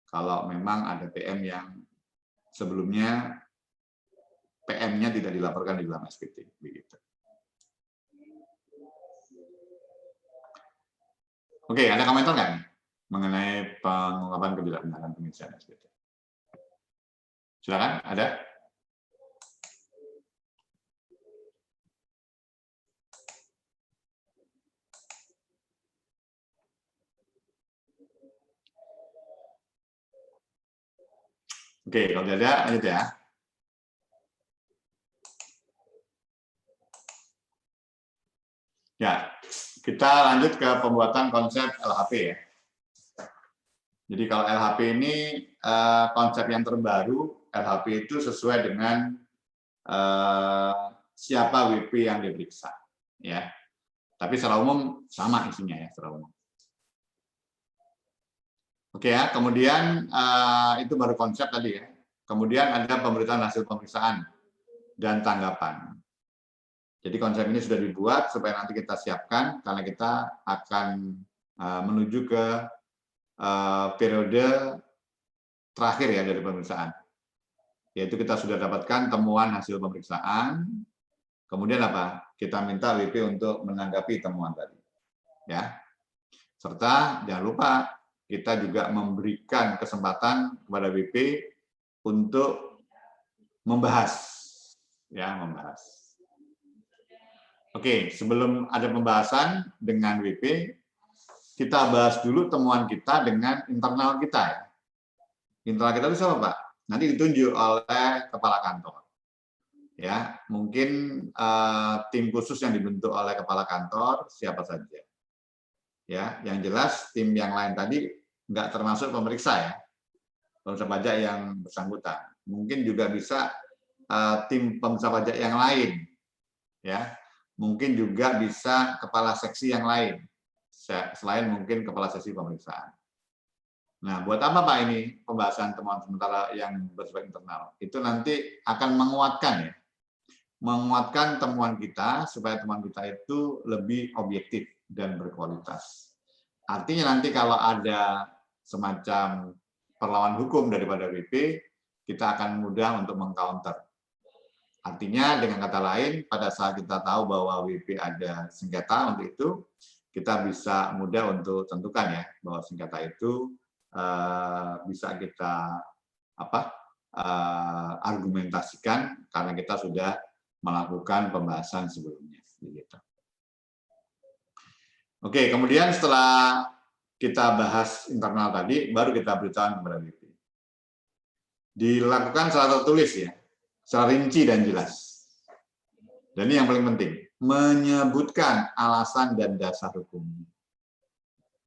kalau memang ada PM yang sebelumnya PM-nya tidak dilaporkan di dalam SPT, begitu. Oke, ada komentar nggak nih mengenai pengungkapan ketidakbenaran pengisian SPT? Silakan, ada? Oke, kalau tidak ada, lanjut ya. Ya, kita lanjut ke pembuatan konsep LHP ya. Jadi kalau LHP ini konsep yang terbaru, LHP itu sesuai dengan siapa WP yang diperiksa, ya. Tapi secara umum sama isinya ya, secara umum. Oke ya, kemudian itu baru konsep tadi ya. Kemudian ada pemberitaan hasil pemeriksaan dan tanggapan. Jadi konsep ini sudah dibuat supaya nanti kita siapkan karena kita akan menuju ke periode terakhir ya dari pemeriksaan. Yaitu kita sudah dapatkan temuan hasil pemeriksaan, kemudian apa? Kita minta WP untuk menanggapi temuan tadi. Ya. Serta jangan lupa kita juga memberikan kesempatan kepada WP untuk membahas. Ya, membahas. Oke, sebelum ada pembahasan dengan WP, kita bahas dulu temuan kita dengan internal kita. Ya. Internal kita itu siapa, Pak? Nanti ditunjuk oleh kepala kantor. Ya, mungkin tim khusus yang dibentuk oleh kepala kantor siapa saja. Ya, yang jelas tim yang lain tadi nggak termasuk pemeriksa ya, pemeriksa pajak yang bersangkutan. Mungkin juga bisa tim pemeriksa pajak yang lain, ya. Mungkin juga bisa kepala seksi yang lain, selain mungkin kepala seksi pemeriksaan. Nah, buat apa Pak ini pembahasan temuan sementara yang bersifat internal? Itu nanti akan menguatkan ya, menguatkan temuan kita supaya temuan kita itu lebih objektif dan berkualitas. Artinya nanti kalau ada semacam perlawanan hukum daripada WP, kita akan mudah untuk mengcounter. Artinya dengan kata lain, pada saat kita tahu bahwa WP ada sengketa untuk itu, kita bisa mudah untuk tentukan ya bahwa sengketa itu bisa kita argumentasikan karena kita sudah melakukan pembahasan sebelumnya. Begitu. Oke, kemudian setelah kita bahas internal tadi, baru kita beritahu kepada WP. Dilakukan secara tertulis ya, secara rinci dan jelas. Dan ini yang paling penting, menyebutkan alasan dan dasar hukum.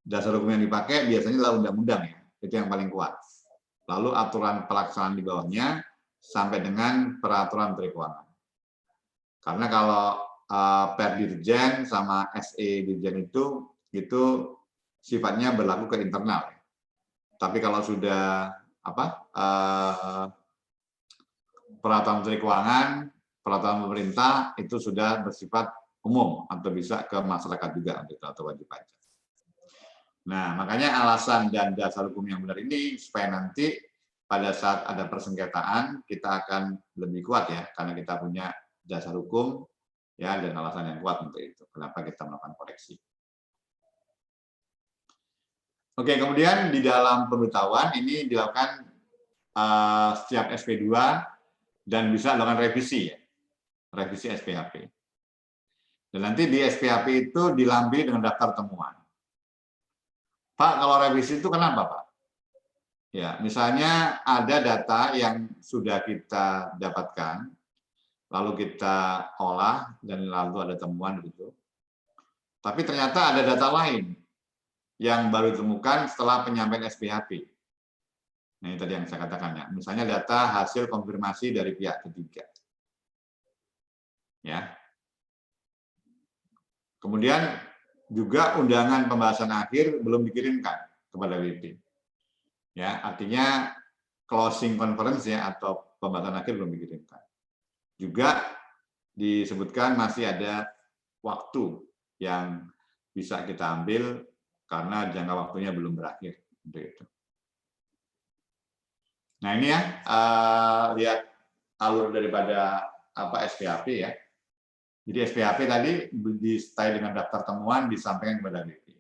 Dasar hukum yang dipakai biasanya adalah undang-undang ya, itu yang paling kuat. Lalu aturan pelaksanaan di bawahnya sampai dengan peraturan menteri keuangan. Karena kalau Perdirjen sama SE Dirjen itu sifatnya berlaku ke internal. Tapi kalau sudah peraturan menteri keuangan, peraturan pemerintah itu sudah bersifat umum atau bisa ke masyarakat juga atau wajib pajak. Nah, makanya alasan dan dasar hukum yang benar ini supaya nanti pada saat ada persengketaan kita akan lebih kuat ya, karena kita punya dasar hukum ya dan alasan yang kuat untuk itu. Kenapa kita melakukan koreksi? Oke, kemudian di dalam pemberitahuan ini dilakukan setiap SP2 dan bisa dilakukan revisi ya, revisi SPHP. Dan nanti di SPHP itu dilampiri dengan daftar temuan. Pak, kalau revisi itu kenapa, Pak? Ya, misalnya ada data yang sudah kita dapatkan, lalu kita olah, dan lalu ada temuan gitu. Tapi ternyata ada data lain yang baru ditemukan setelah penyampaian SPHP. Nah, ini tadi yang saya katakan ya. Misalnya data hasil konfirmasi dari pihak ketiga. Ya. Kemudian juga undangan pembahasan akhir belum dikirimkan kepada WP. Ya, artinya closing conference ya atau pembahasan akhir belum dikirimkan. Juga disebutkan masih ada waktu yang bisa kita ambil karena jangka waktunya belum berakhir. Nah ini ya, lihat alur daripada SPHP ya. Jadi SPHP tadi disertai dengan daftar temuan disampaikan kepada WP.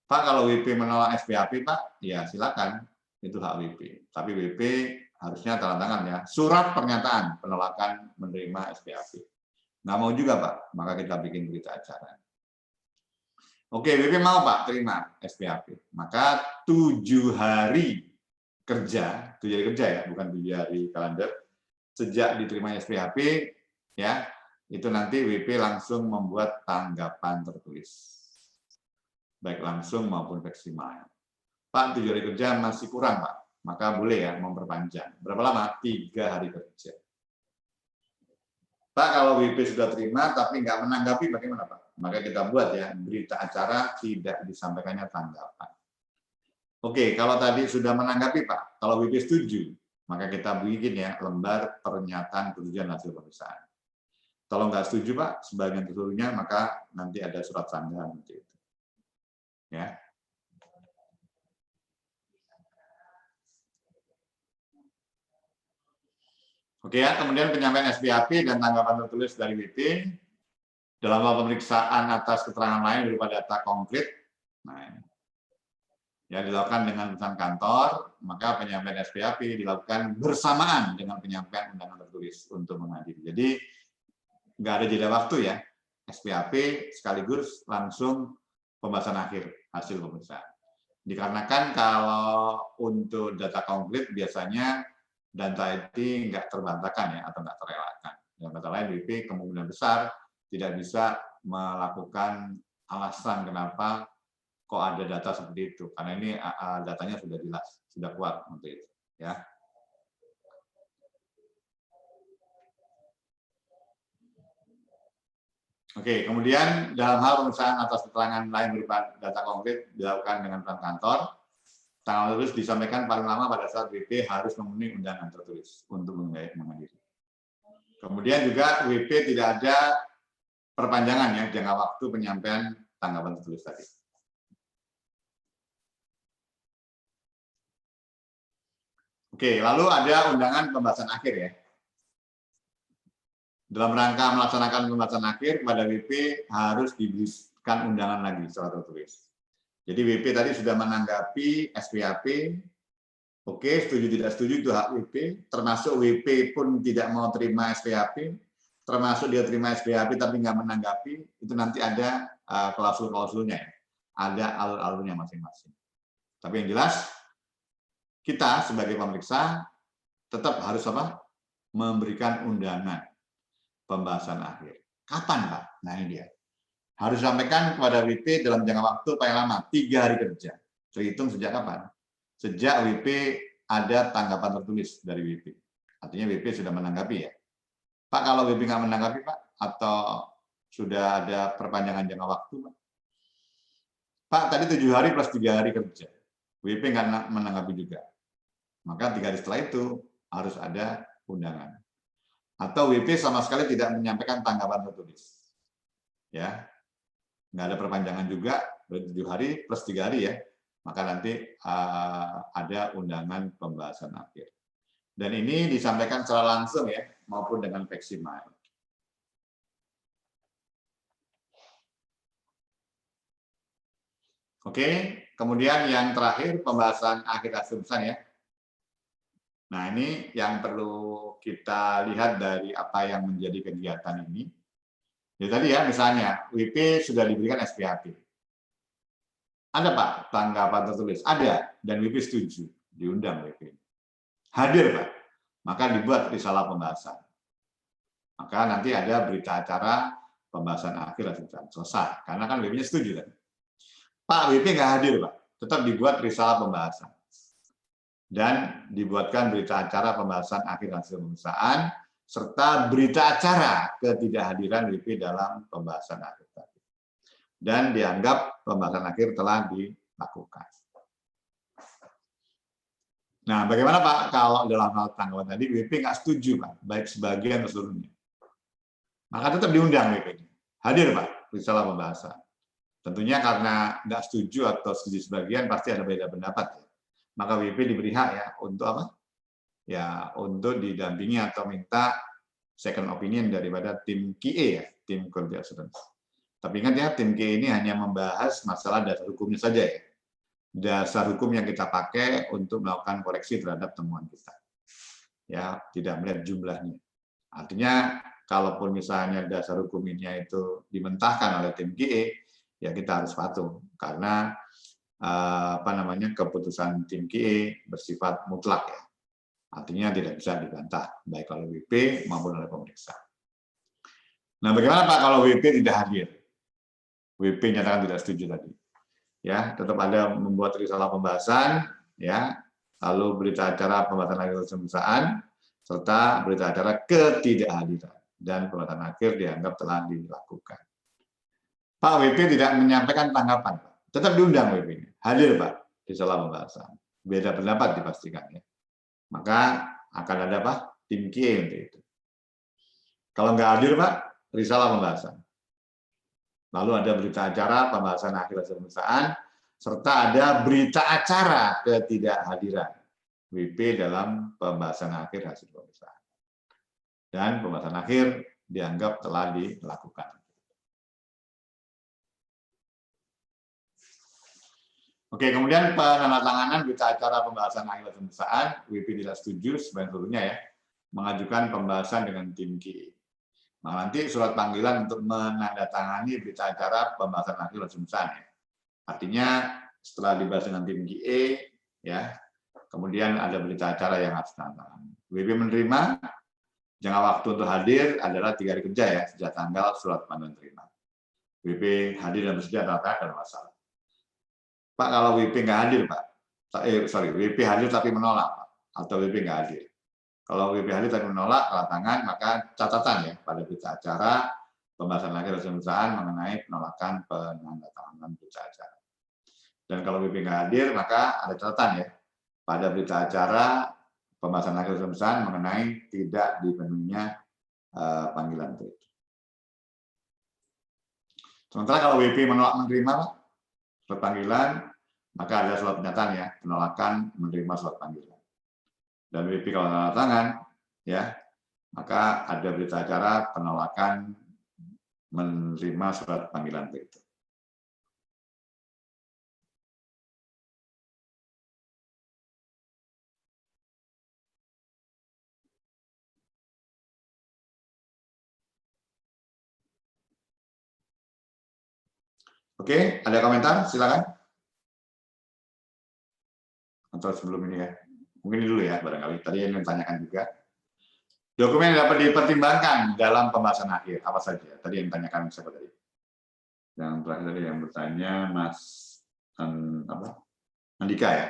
Pak, kalau WP menolak SPHP, Pak, ya silakan, itu hak WP. Tapi WP harusnya tanda tangan ya, surat pernyataan penolakan menerima SPHP. Nggak mau juga, Pak, maka kita bikin berita acara. Oke, WP mau, Pak, terima SPHP. Maka 7 hari kerja, 7 hari kerja ya, bukan 7 hari kalender, sejak diterimanya SPHP, ya, itu nanti WP langsung membuat tanggapan tertulis. Baik langsung maupun maksimal. Pak, 7 hari kerja masih kurang, Pak. Maka boleh ya memperpanjang. Berapa lama? 3 hari kerja. Pak, kalau WP sudah terima tapi nggak menanggapi bagaimana, Pak? Maka kita buat ya berita acara tidak disampaikannya tanggapan. Oke, kalau tadi sudah menanggapi, Pak, kalau WP setuju, maka kita bikin ya lembar pernyataan persetujuan hasil pemeriksaan. Kalau nggak setuju, Pak, sebagian seluruhnya, maka nanti ada surat sanggahan itu. Ya. Oke ya, kemudian penyampaian SPHP dan tanggapan tertulis dari WP dalam hal pemeriksaan atas keterangan lain berupa data konkret. Nah, ya dilakukan dengan urusan kantor, maka penyampaian SPHP dilakukan bersamaan dengan penyampaian undangan tertulis untuk menghadiri. Jadi nggak ada jeda waktu ya, SPHP sekaligus langsung pembahasan akhir hasil pemeriksaan. Dikarenakan kalau untuk data konkret biasanya data itu nggak terbantahkan ya atau nggak terelakkan. Dengan kata lain, WP kemungkinan besar tidak bisa melakukan alasan kenapa kok ada data seperti itu, karena ini datanya sudah jelas, sudah kuat untuk itu. Ya. Oke, kemudian dalam hal pemeriksaan atas keterangan lain berupa data konkret dilakukan dengan peran kantor. Tanggal tertulis disampaikan paling lama pada saat WP harus memenuhi undangan tertulis untuk menghadiri. Kemudian juga WP tidak ada perpanjangan ya jangka waktu penyampaian tanggapan tertulis tadi. Oke, lalu ada undangan pembahasan akhir ya. Dalam rangka melaksanakan pembahasan akhir, kepada WP harus diberikan undangan lagi secara tertulis. Jadi WP tadi sudah menanggapi SPAP, oke, setuju tidak setuju itu hak WP, termasuk WP pun tidak mau terima SPAP, termasuk dia terima SPAP tapi nggak menanggapi, itu nanti ada klausul-klausulnya, ada alur-alurnya masing-masing. Tapi yang jelas, kita sebagai pemeriksa tetap harus apa? Memberikan undangan pembahasan akhir. Kapan, Pak? Nah ini dia. Harus disampaikan kepada WP dalam jangka waktu paling lama, 3 hari kerja. Terhitung sejak kapan? Sejak WP ada tanggapan tertulis dari WP. Artinya WP sudah menanggapi ya. Pak, kalau WP nggak menanggapi, Pak, atau sudah ada perpanjangan jangka waktu, Pak? Pak, tadi 7 hari plus 3 hari kerja. WP nggak menanggapi juga. Maka 3 hari setelah itu harus ada undangan. Atau WP sama sekali tidak menyampaikan tanggapan tertulis. Ya, nggak ada perpanjangan juga, 7 hari plus 3 hari ya. Maka nanti ada undangan pembahasan akhir. Dan ini disampaikan secara langsung ya, maupun dengan Peximai. Oke, kemudian yang terakhir pembahasan akhir hasil putusan ya. Nah ini yang perlu kita lihat dari apa yang menjadi kegiatan ini. Ya tadi ya, misalnya WP sudah diberikan SPAP. Ada Pak tanggapan tertulis? Ada, dan WP setuju, diundang WP. Hadir Pak, maka dibuat risalah pembahasan. Maka nanti ada berita acara pembahasan akhir selesai, karena kan WP-nya setuju kan. Pak, WP nggak hadir Pak, tetap dibuat risalah pembahasan. Dan dibuatkan berita acara pembahasan akhir hasil pemeriksaan, serta berita acara ketidakhadiran WP dalam pembahasan akhir tadi. Dan dianggap pembahasan akhir telah dilakukan. Nah, bagaimana Pak kalau dalam hal tanggapan tadi WP nggak setuju Pak, baik sebagian atau seluruhnya? Maka tetap diundang WP-nya. Hadir Pak, risalah pembahasan. Tentunya karena nggak setuju atau setuju sebagian pasti ada beda pendapat ya. Maka WP diberi hak ya untuk apa? Ya untuk didampingi atau minta second opinion daripada tim QE ya, tim quality assurance. Tapi ingat ya, tim QE ini hanya membahas masalah dasar hukumnya saja ya. Dasar hukum yang kita pakai untuk melakukan koreksi terhadap temuan kita. Ya, tidak melihat jumlahnya. Artinya kalaupun misalnya dasar hukumnya itu dimentahkan oleh tim QE, ya kita harus patuh karena keputusan tim QE bersifat mutlak ya. Artinya tidak bisa dibantah baik oleh WP maupun oleh pemeriksa. Nah, bagaimana Pak kalau WP tidak hadir? WP nyatakan tidak setuju tadi. Ya, tetap ada membuat risalah pembahasan ya, lalu berita acara pembahasan akhir pemeriksaan serta berita acara ketidakhadiran dan pembahasan akhir dianggap telah dilakukan. Pak, WP tidak menyampaikan tanggapan, Pak. Tetap diundang WP-nya. Hadir, Pak, di salah pembahasan. Beda pendapat dipastikan ya. Maka akan ada Pak, tim QE untuk itu. Kalau nggak hadir, Pak, risalah pembahasan. Lalu ada berita acara pembahasan akhir hasil pemeriksaan serta ada berita acara ketidakhadiran WP dalam pembahasan akhir hasil pemeriksaan. Dan pembahasan akhir dianggap telah dilakukan. Oke, kemudian penandatanganan berita acara pembahasan akhir pemeriksaan, WP tidak setuju sebanyak seluruhnya ya, mengajukan pembahasan dengan tim QE. Nah, nanti surat panggilan untuk menandatangani berita acara pembahasan akhir pemeriksaan ya. Artinya setelah dibahas dengan tim QE ya, kemudian ada berita acara yang harus ditandatangani. WP menerima, jangka waktu untuk hadir adalah 3 hari kerja ya, sejak tanggal surat panggilan terima. WP hadir dan bersedia tanda masalah. Pak, kalau WP nggak hadir, Pak, WP hadir tapi menolak, Pak, atau WP nggak hadir. Kalau WP hadir tapi menolak, tanda tangan, maka catatan ya pada berita acara pembahasan akhir hasil pemeriksaan mengenai penolakan penandatanganan berita acara. Dan kalau WP nggak hadir, maka ada catatan ya pada berita acara pembahasan akhir hasil pemeriksaan mengenai tidak dipenuhinya panggilan itu. Sementara kalau WP menolak menerima surat panggilan, maka ada surat pernyataan ya, penolakan menerima surat panggilan. Dan WP kalau tanda tangan, ya, maka ada berita acara penolakan menerima surat panggilan itu. Oke, ada komentar? Silakan. Atau sebelum ini ya. Mungkin dulu ya, barangkali. Tadi yang ditanyakan juga. Dokumen yang dapat dipertimbangkan dalam pembahasan akhir. Apa saja? Tadi yang ditanyakan siapa tadi? Yang terakhir tadi yang bertanya Mas Andika ya.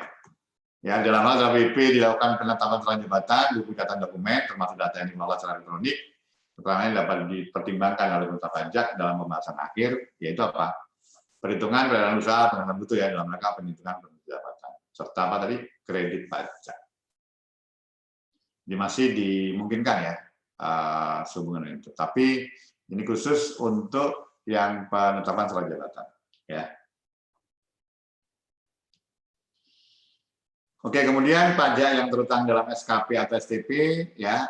Ya, dalam hal WP dilakukan penetapan setelah jabatan, buku catatan dokumen, termasuk data yang dikelola secara elektronik, keterangan yang dapat dipertimbangkan oleh pemerintah pajak dalam pembahasan akhir, yaitu apa? Perhitungan peredaran usaha, pengenalan mutu ya, dalam rangka penghitungan pendapatan, serta apa tadi? Kredit pajak. Jadi masih dimungkinkan ya sehubungan dengan itu. Tapi ini khusus untuk yang penetapan setelah jabatan, ya. Oke, kemudian pajak yang terutang dalam SKP atau STP, ya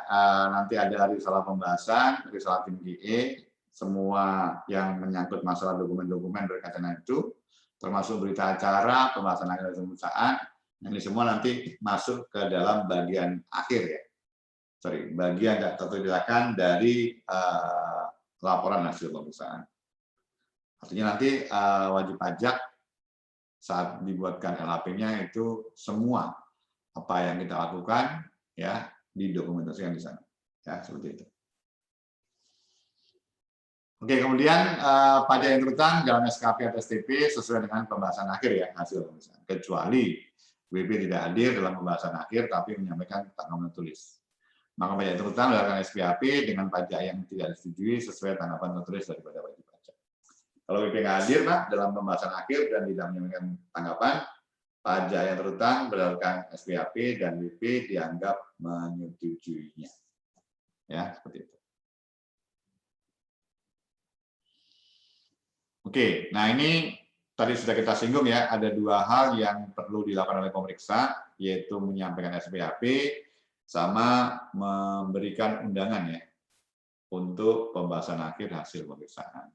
nanti ada risalah pembahasan, risalah tim GE, semua yang menyangkut masalah dokumen-dokumen berkaitan dengan itu, termasuk berita acara, pembahasan akhir perusahaan, ini semua nanti masuk ke dalam bagian akhir ya. Sorry, bagian tertuliskan dari laporan hasil pemeriksaan. Artinya nanti wajib pajak saat dibuatkan LHP-nya itu semua apa yang kita lakukan ya didokumentasikan di sana. Ya, seperti itu. Oke, kemudian pajak yang terutang dalam SKP atau STP sesuai dengan pembahasan akhir ya hasil pemeriksaan. Kecuali WP tidak hadir dalam pembahasan akhir tapi menyampaikan tanggapan tertulis. Maka pajak terutang dalam SPAP dengan pajak yang tidak disetujui sesuai tanggapan tertulis daripada wajib pajak. Kalau WP nggak hadir Pak dalam pembahasan akhir dan tidak menyampaikan tanggapan, pajak yang terutang berdasarkan SPAP dan WP dianggap menyetujuinya. Ya, seperti itu. Oke, nah ini tadi sudah kita singgung ya, ada dua hal yang perlu dilakukan oleh pemeriksa, yaitu menyampaikan SPAP sama memberikan undangan ya untuk pembahasan akhir hasil pemeriksaan.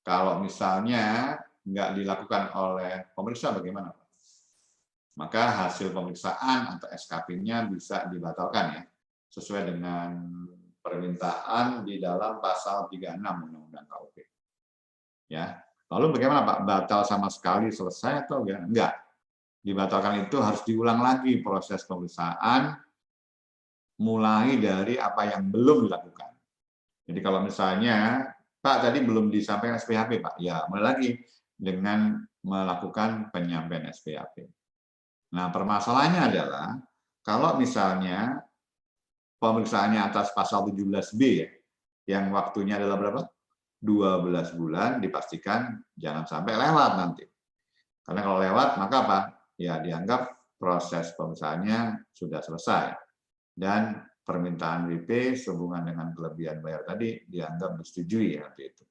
Kalau misalnya nggak dilakukan oleh pemeriksa bagaimana Pak? Maka hasil pemeriksaan atau SKP-nya bisa dibatalkan ya, sesuai dengan permintaan di dalam pasal 36 Undang-Undang KUP. Ya, lalu bagaimana Pak? Batal sama sekali selesai atau enggak? Dibatalkan itu harus diulang lagi proses pemeriksaan mulai dari apa yang belum dilakukan. Jadi kalau misalnya Pak tadi belum disampaikan SPAP Pak, ya mulai lagi dengan melakukan penyampaian SPAP. Nah permasalahannya adalah kalau misalnya pemeriksaannya atas pasal 17B ya, yang waktunya adalah berapa? 12 bulan, dipastikan jangan sampai lewat nanti. Karena kalau lewat maka apa? Ya dianggap proses pemeriksaannya sudah selesai. Dan permintaan WP sehubungan dengan kelebihan bayar tadi dianggap disetujui nanti itu.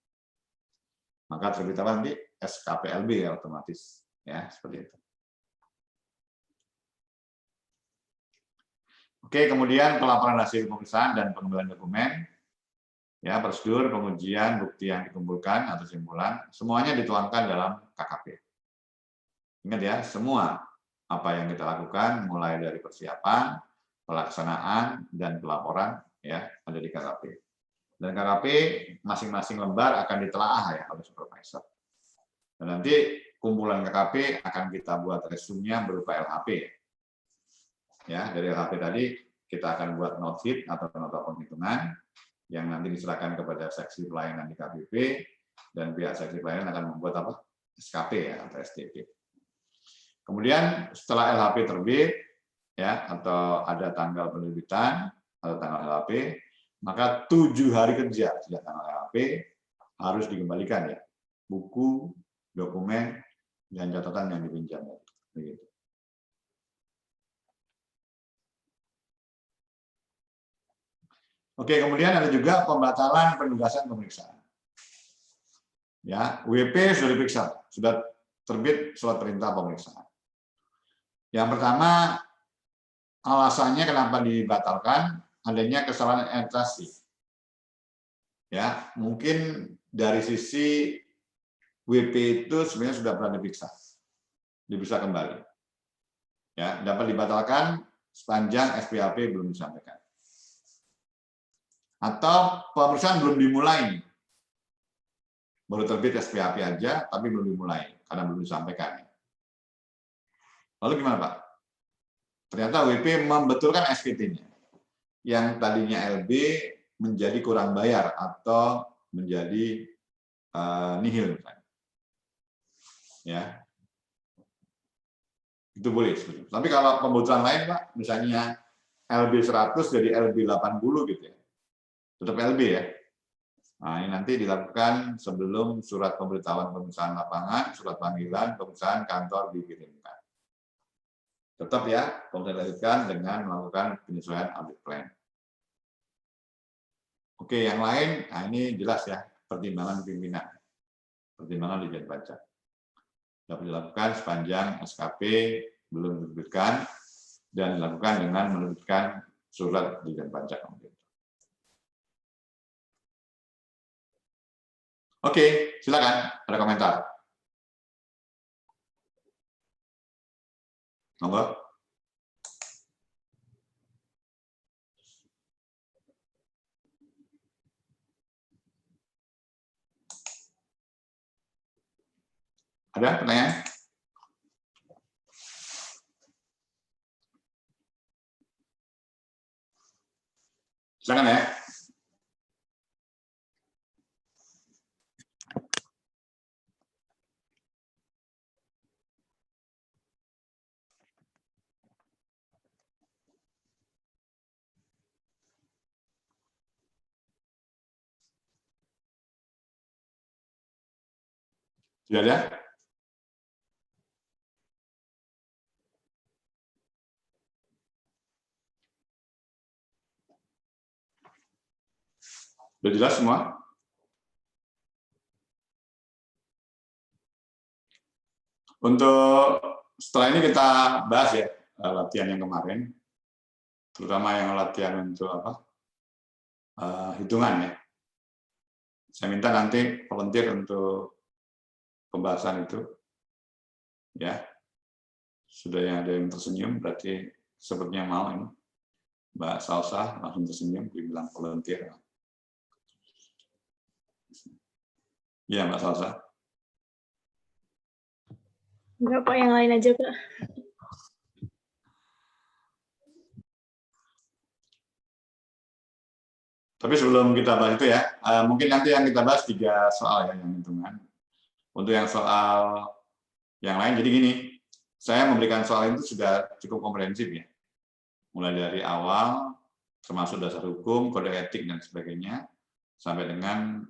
Maka terbit apa nanti? SKPLB ya, otomatis. Ya, seperti itu. Oke, kemudian pelaporan hasil pemeriksaan dan pengumpulan dokumen. Ya, prosedur, pengujian, bukti yang dikumpulkan atau simpulan, semuanya dituangkan dalam KKP. Ingat ya, semua apa yang kita lakukan mulai dari persiapan, pelaksanaan dan pelaporan ya ada di KKP. Dan KKP masing-masing lembar akan ditelaah ya oleh supervisor. Dan nanti kumpulan KKP akan kita buat resumenya berupa LHP. Ya, dari LHP tadi kita akan buat note sheet atau nota penghitungan yang nanti diserahkan kepada seksi pelayanan di KPP dan pihak seksi pelayanan akan membuat apa? SKP ya atau STP. Kemudian setelah LHP terbit ya atau ada tanggal penerbitan atau tanggal LHP, maka 7 hari kerja sejak tanggal LHP harus dikembalikan ya buku, dokumen dan catatan yang dipinjam. Begitu. Oke, kemudian ada juga pembatalan penugasan pemeriksaan. Ya, WP sudah diperiksa, sudah terbit surat perintah pemeriksaan. Yang pertama, alasannya kenapa dibatalkan, adanya kesalahan administrasi. Ya, mungkin dari sisi WP itu sebenarnya sudah pernah diperiksa kembali. Ya, dapat dibatalkan sepanjang SPAP belum disampaikan. Atau pemeriksaan belum dimulai. Baru terbit SPAP aja, tapi belum dimulai karena belum disampaikan. Lalu gimana, Pak? Ternyata WP membetulkan SPT-nya. Yang tadinya LB menjadi kurang bayar atau menjadi nihil. Ya, itu boleh. Tapi kalau pembetulan lain, Pak, misalnya LB 100 jadi LB 80 gitu ya. Tetap LB ya. Nah, ini nanti dilakukan sebelum surat pemberitahuan pemeriksaan lapangan, surat panggilan, pemeriksaan kantor dikirimkan. Tetap ya, dilanjutkan dengan melakukan penyesuaian audit plan. Oke, yang lain, nah ini jelas ya, pertimbangan pimpinan. Pertimbangan Ditjen Pajak. Dapat dilakukan sepanjang SKP belum diterbitkan dan dilakukan dengan menerbitkan surat Ditjen Pajak. Oke, silakan. Ada komentar? Monggo. Ada pertanyaan? Silakan ya. Sudah ada? Sudah jelas semua? Untuk setelah ini kita bahas ya latihan yang kemarin, terutama yang latihan untuk hitungan ya. Saya minta nanti volunteer untuk pembahasan itu, ya. Sudah ada yang tersenyum, berarti sepertinya mau ini. Mbak Salsa langsung tersenyum, dibilang volunteer. Ya, Mbak Salsa. Enggak, Pak, yang lain aja, Pak. Tapi sebelum kita bahas itu ya, mungkin nanti yang kita bahas 3 soal ya, yang hitungan. Untuk yang soal yang lain, jadi gini, saya memberikan soal itu sudah cukup komprehensif ya. Mulai dari awal, termasuk dasar hukum, kode etik, dan sebagainya, sampai dengan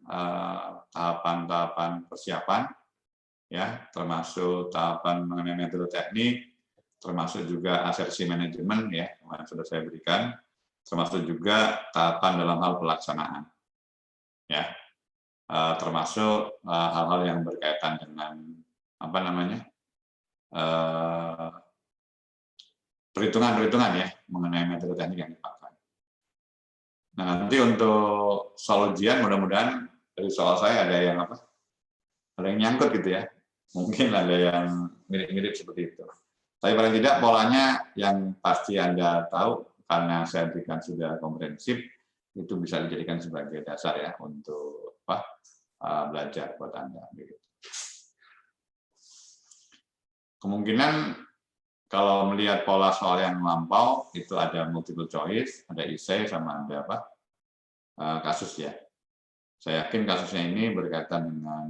tahapan-tahapan persiapan, ya, termasuk tahapan mengenai metode teknik, termasuk juga asersi manajemen, ya, yang sudah saya berikan, termasuk juga tahapan dalam hal pelaksanaan, ya, termasuk hal-hal yang berkaitan dengan perhitungan-perhitungan ya mengenai metode teknik yang dipakai. Nah, nanti untuk soal ujian mudah-mudahan dari soal saya ada yang ada yang nyangkut gitu ya. Mungkin ada yang mirip-mirip seperti itu. Tapi paling tidak polanya yang pasti Anda tahu karena saya berikan sudah komprehensif, itu bisa dijadikan sebagai dasar ya untuk belajar buat Anda. Kemungkinan kalau melihat pola soal yang lampau, itu ada multiple choice, ada essay, sama ada kasus ya. Saya yakin kasusnya ini berkaitan dengan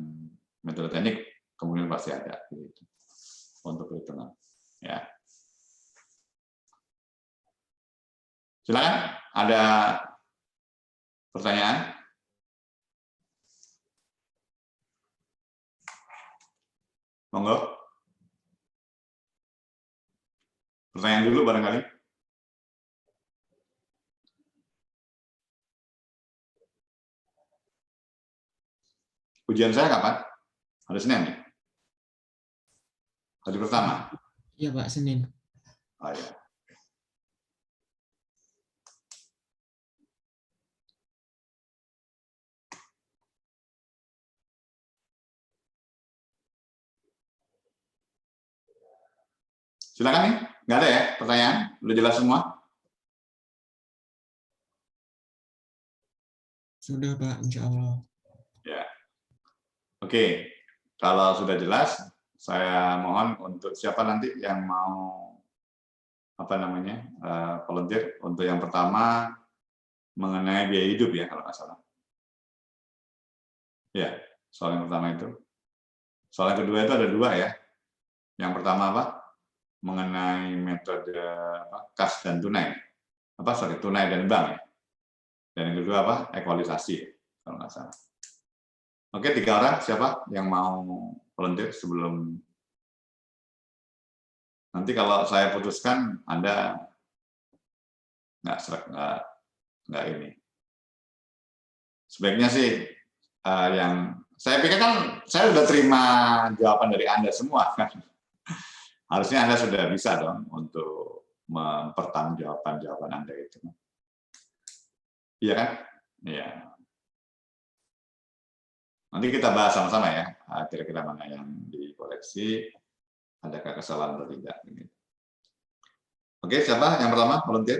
metode teknik, kemudian pasti ada gitu, untuk perhitungan. Ya. Silakan, ada pertanyaan? Monggo. Pertanyaan dulu barangkali. Ujian saya kapan? Hari Senin ya? Hari pertama? Iya Pak, Senin. Oh ya. Silakan nih, nggak ada ya pertanyaan? Udah jelas semua? Sudah Pak, insya Allah. Ya. Oke, kalau sudah jelas, saya mohon untuk siapa nanti yang mau volunteer untuk yang pertama mengenai biaya hidup ya kalau nggak salah. Ya, soal yang pertama itu. Soal yang kedua itu ada dua ya. Yang pertama apa? Mengenai metode kas dan tunai. Tunai dan bank ya. Dan yang kedua apa? Ekualisasi kalau nggak salah. Oke, 3 orang siapa yang mau volunteer sebelum nanti kalau saya putuskan Anda nggak ini. Sebaiknya sih yang saya pikir kan saya sudah terima jawaban dari Anda semua kan. Harusnya Anda sudah bisa dong untuk mempertanggungjawabkan jawaban Anda itu. Iya kan? Iya. Nanti kita bahas sama-sama ya, kira-kira mana yang dikoreksi, adakah kesalahan atau tidak. Oke, siapa yang pertama volunteer?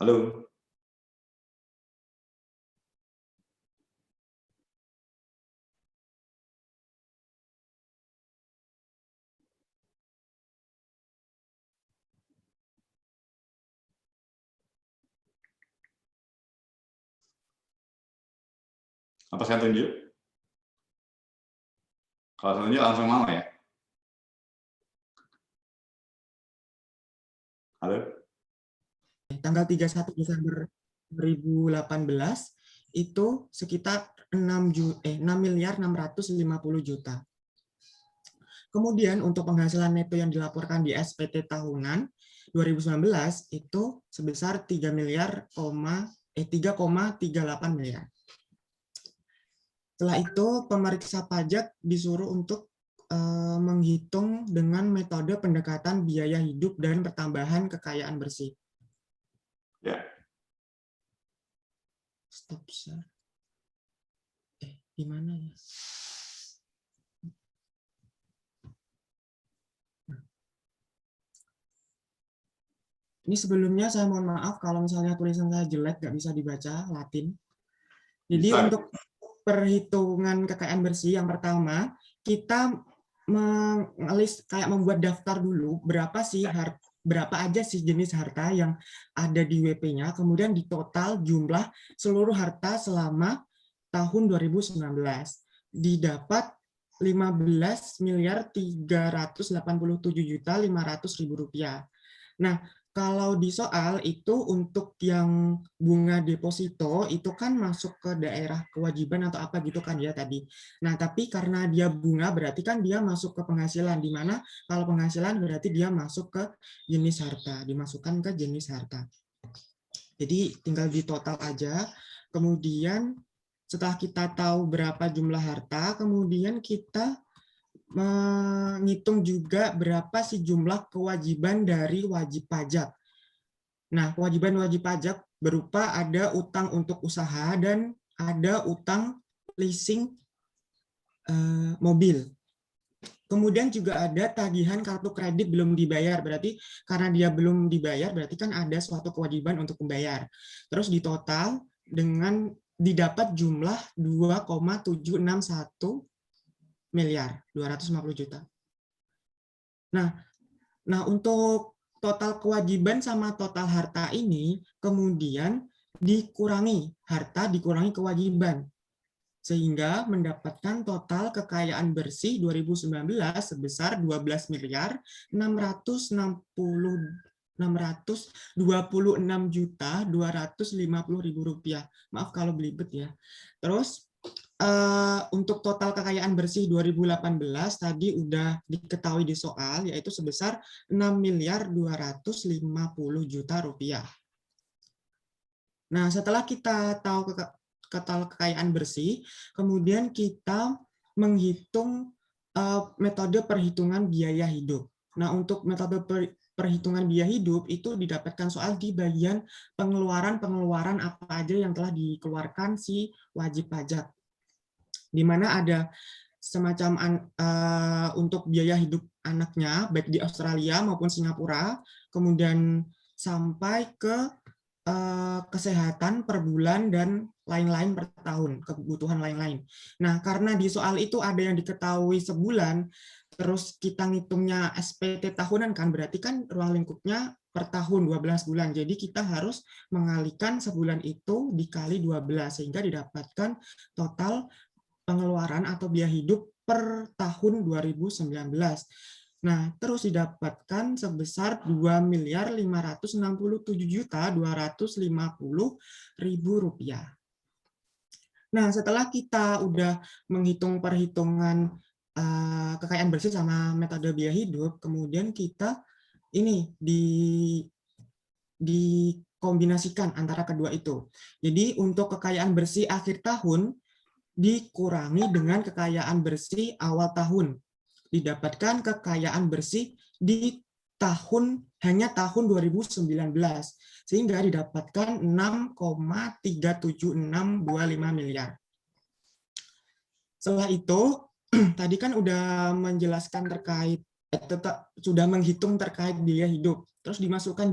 Halo? Apa saya tunjuk? Kalau saya tunjuk langsung mau ya? Halo? Tanggal 31 Desember 2018 itu sekitar 6.650 juta. Kemudian untuk penghasilan neto yang dilaporkan di SPT tahunan 2019 itu sebesar 3,38 miliar. Setelah itu pemeriksa pajak disuruh untuk menghitung dengan metode pendekatan biaya hidup dan pertambahan kekayaan bersih. Ya. Stop, sir. Gimana ya? Ini sebelumnya saya mohon maaf kalau misalnya tulisan saya jelek, nggak bisa dibaca Latin. Jadi Bisa. untuk perhitungan kekayaan bersih yang pertama, kita membuat daftar dulu berapa aja sih jenis harta yang ada di WP-nya, kemudian ditotal jumlah seluruh harta selama tahun 2019. Didapat 15.387.500.000 rupiah. Nah, kalau di soal itu untuk yang bunga deposito itu kan masuk ke daerah kewajiban atau apa gitu kan ya tadi. Nah, tapi karena dia bunga berarti kan dia masuk ke penghasilan, di mana kalau penghasilan berarti dia masuk ke jenis harta, dimasukkan ke jenis harta. Jadi tinggal di total aja. Kemudian setelah kita tahu berapa jumlah harta, kemudian kita menghitung juga berapa sih jumlah kewajiban dari wajib pajak. Nah, kewajiban wajib pajak berupa ada utang untuk usaha dan ada utang leasing mobil. Kemudian juga ada tagihan kartu kredit belum dibayar, berarti karena dia belum dibayar berarti kan ada suatu kewajiban untuk membayar. Terus di total dengan didapat jumlah 2,761 miliar, 250 juta. Nah, untuk total kewajiban sama total harta ini kemudian dikurangi harta dikurangi kewajiban sehingga mendapatkan total kekayaan bersih 2019 sebesar 12.626.250.000 rupiah. Maaf kalau belibet ya. Terus untuk total kekayaan bersih 2018 tadi udah diketahui di soal, yaitu sebesar 6.250 juta rupiah. Nah, setelah kita tahu total kekayaan bersih, kemudian kita menghitung metode perhitungan biaya hidup. Nah, untuk metode perhitungan biaya hidup itu didapatkan soal di bagian pengeluaran apa aja yang telah dikeluarkan si wajib pajak, di mana ada semacam untuk biaya hidup anaknya, baik di Australia maupun Singapura, kemudian sampai ke kesehatan per bulan dan lain-lain per tahun, kebutuhan lain-lain. Nah, karena di soal itu ada yang diketahui sebulan, terus kita ngitungnya SPT tahunan kan, berarti kan ruang lingkupnya per tahun 12 bulan. Jadi kita harus mengalihkan sebulan itu dikali 12 sehingga didapatkan total pengeluaran atau biaya hidup per tahun 2019. Nah, terus didapatkan sebesar 2.567.250.000 rupiah. Nah, setelah kita udah menghitung perhitungan kekayaan bersih sama metode biaya hidup, kemudian kita ini dikombinasikan antara kedua itu. Jadi untuk kekayaan bersih akhir tahun dikurangi dengan kekayaan bersih awal tahun. Didapatkan kekayaan bersih di hanya tahun 2019, sehingga didapatkan 6,37625 miliar. Setelah itu, tadi kan udah menjelaskan sudah menghitung terkait biaya hidup. Terus dimasukkan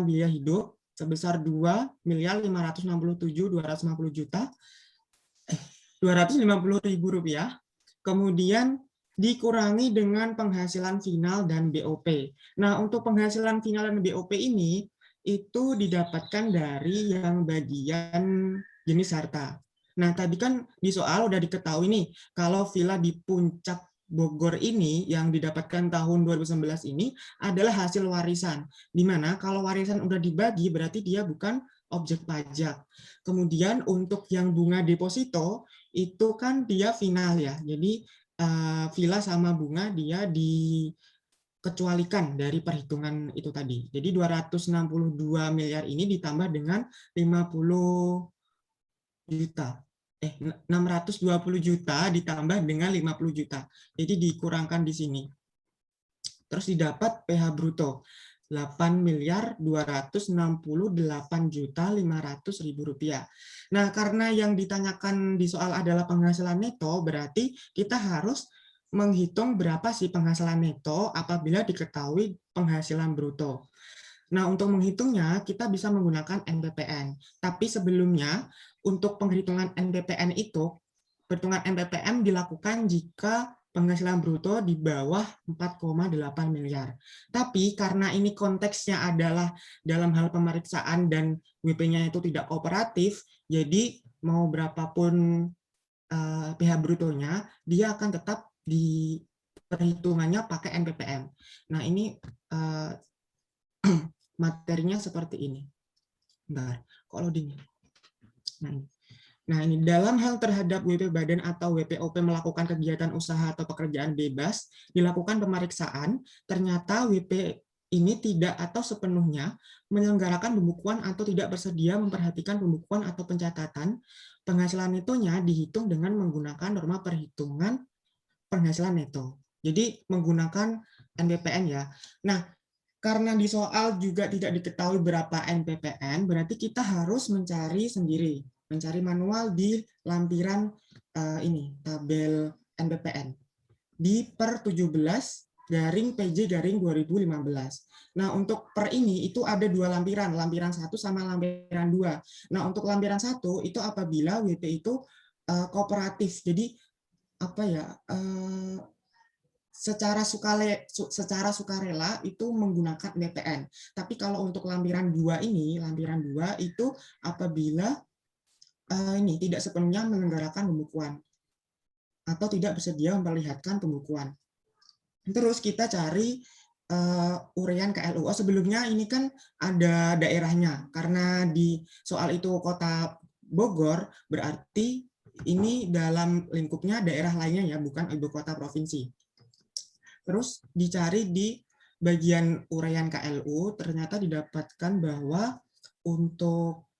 biaya hidup sebesar 2.567.250.000 rupiah, kemudian dikurangi dengan penghasilan final dan BOP. Nah, untuk penghasilan final dan BOP ini itu didapatkan dari yang bagian jenis harta. Nah, tadi kan di soal udah diketahui nih, kalau villa di Puncak Bogor ini yang didapatkan tahun 2019 ini adalah hasil warisan. Di mana kalau warisan udah dibagi berarti dia bukan objek pajak. Kemudian untuk yang bunga deposito itu kan dia final ya. Jadi villa sama bunga dia dikecualikan dari perhitungan itu tadi. Jadi 262 miliar ini ditambah dengan 620 juta ditambah dengan 50 juta. Jadi dikurangkan di sini. Terus didapat PH bruto 8.268.500.000 rupiah. Nah, karena yang ditanyakan di soal adalah penghasilan neto, berarti kita harus menghitung berapa sih penghasilan neto apabila diketahui penghasilan bruto. Nah, untuk menghitungnya kita bisa menggunakan NPPN. Tapi sebelumnya untuk penghitungan NPPN itu, perhitungan NPPN dilakukan jika penghasilan bruto di bawah 4,8 miliar. Tapi karena ini konteksnya adalah dalam hal pemeriksaan dan WP-nya itu tidak kooperatif, jadi mau berapapun PH brutonya, dia akan tetap di perhitungannya pakai NPPN. Nah, ini materinya seperti ini. Bentar, kok loading? Nah, ini dalam hal terhadap WP Badan atau WPOP melakukan kegiatan usaha atau pekerjaan bebas, dilakukan pemeriksaan, ternyata WP ini tidak atau sepenuhnya menyelenggarakan pembukuan atau tidak bersedia memperhatikan pembukuan atau pencatatan, penghasilan netonya dihitung dengan menggunakan norma perhitungan penghasilan neto. Jadi menggunakan NPPN ya. Nah, karena di soal juga tidak diketahui berapa NPPN, berarti kita harus mencari sendiri. Mencari manual di lampiran ini tabel NPPN di per 17/PJ/2015. Nah, untuk per ini itu ada dua lampiran 1 sama lampiran 2. Nah, untuk lampiran 1 itu apabila WP itu kooperatif. Jadi apa ya? Secara sukarela itu menggunakan NPPN. Tapi kalau untuk lampiran 2 ini, lampiran 2 itu apabila ini tidak sepenuhnya menyelenggarakan pembukuan atau tidak bersedia memperlihatkan pembukuan. Terus kita cari uraian KLU. Sebelumnya ini kan ada daerahnya, karena di soal itu Kota Bogor berarti ini dalam lingkupnya daerah lainnya ya, bukan ibu kota provinsi. Terus dicari di bagian uraian KLU, ternyata didapatkan bahwa untuk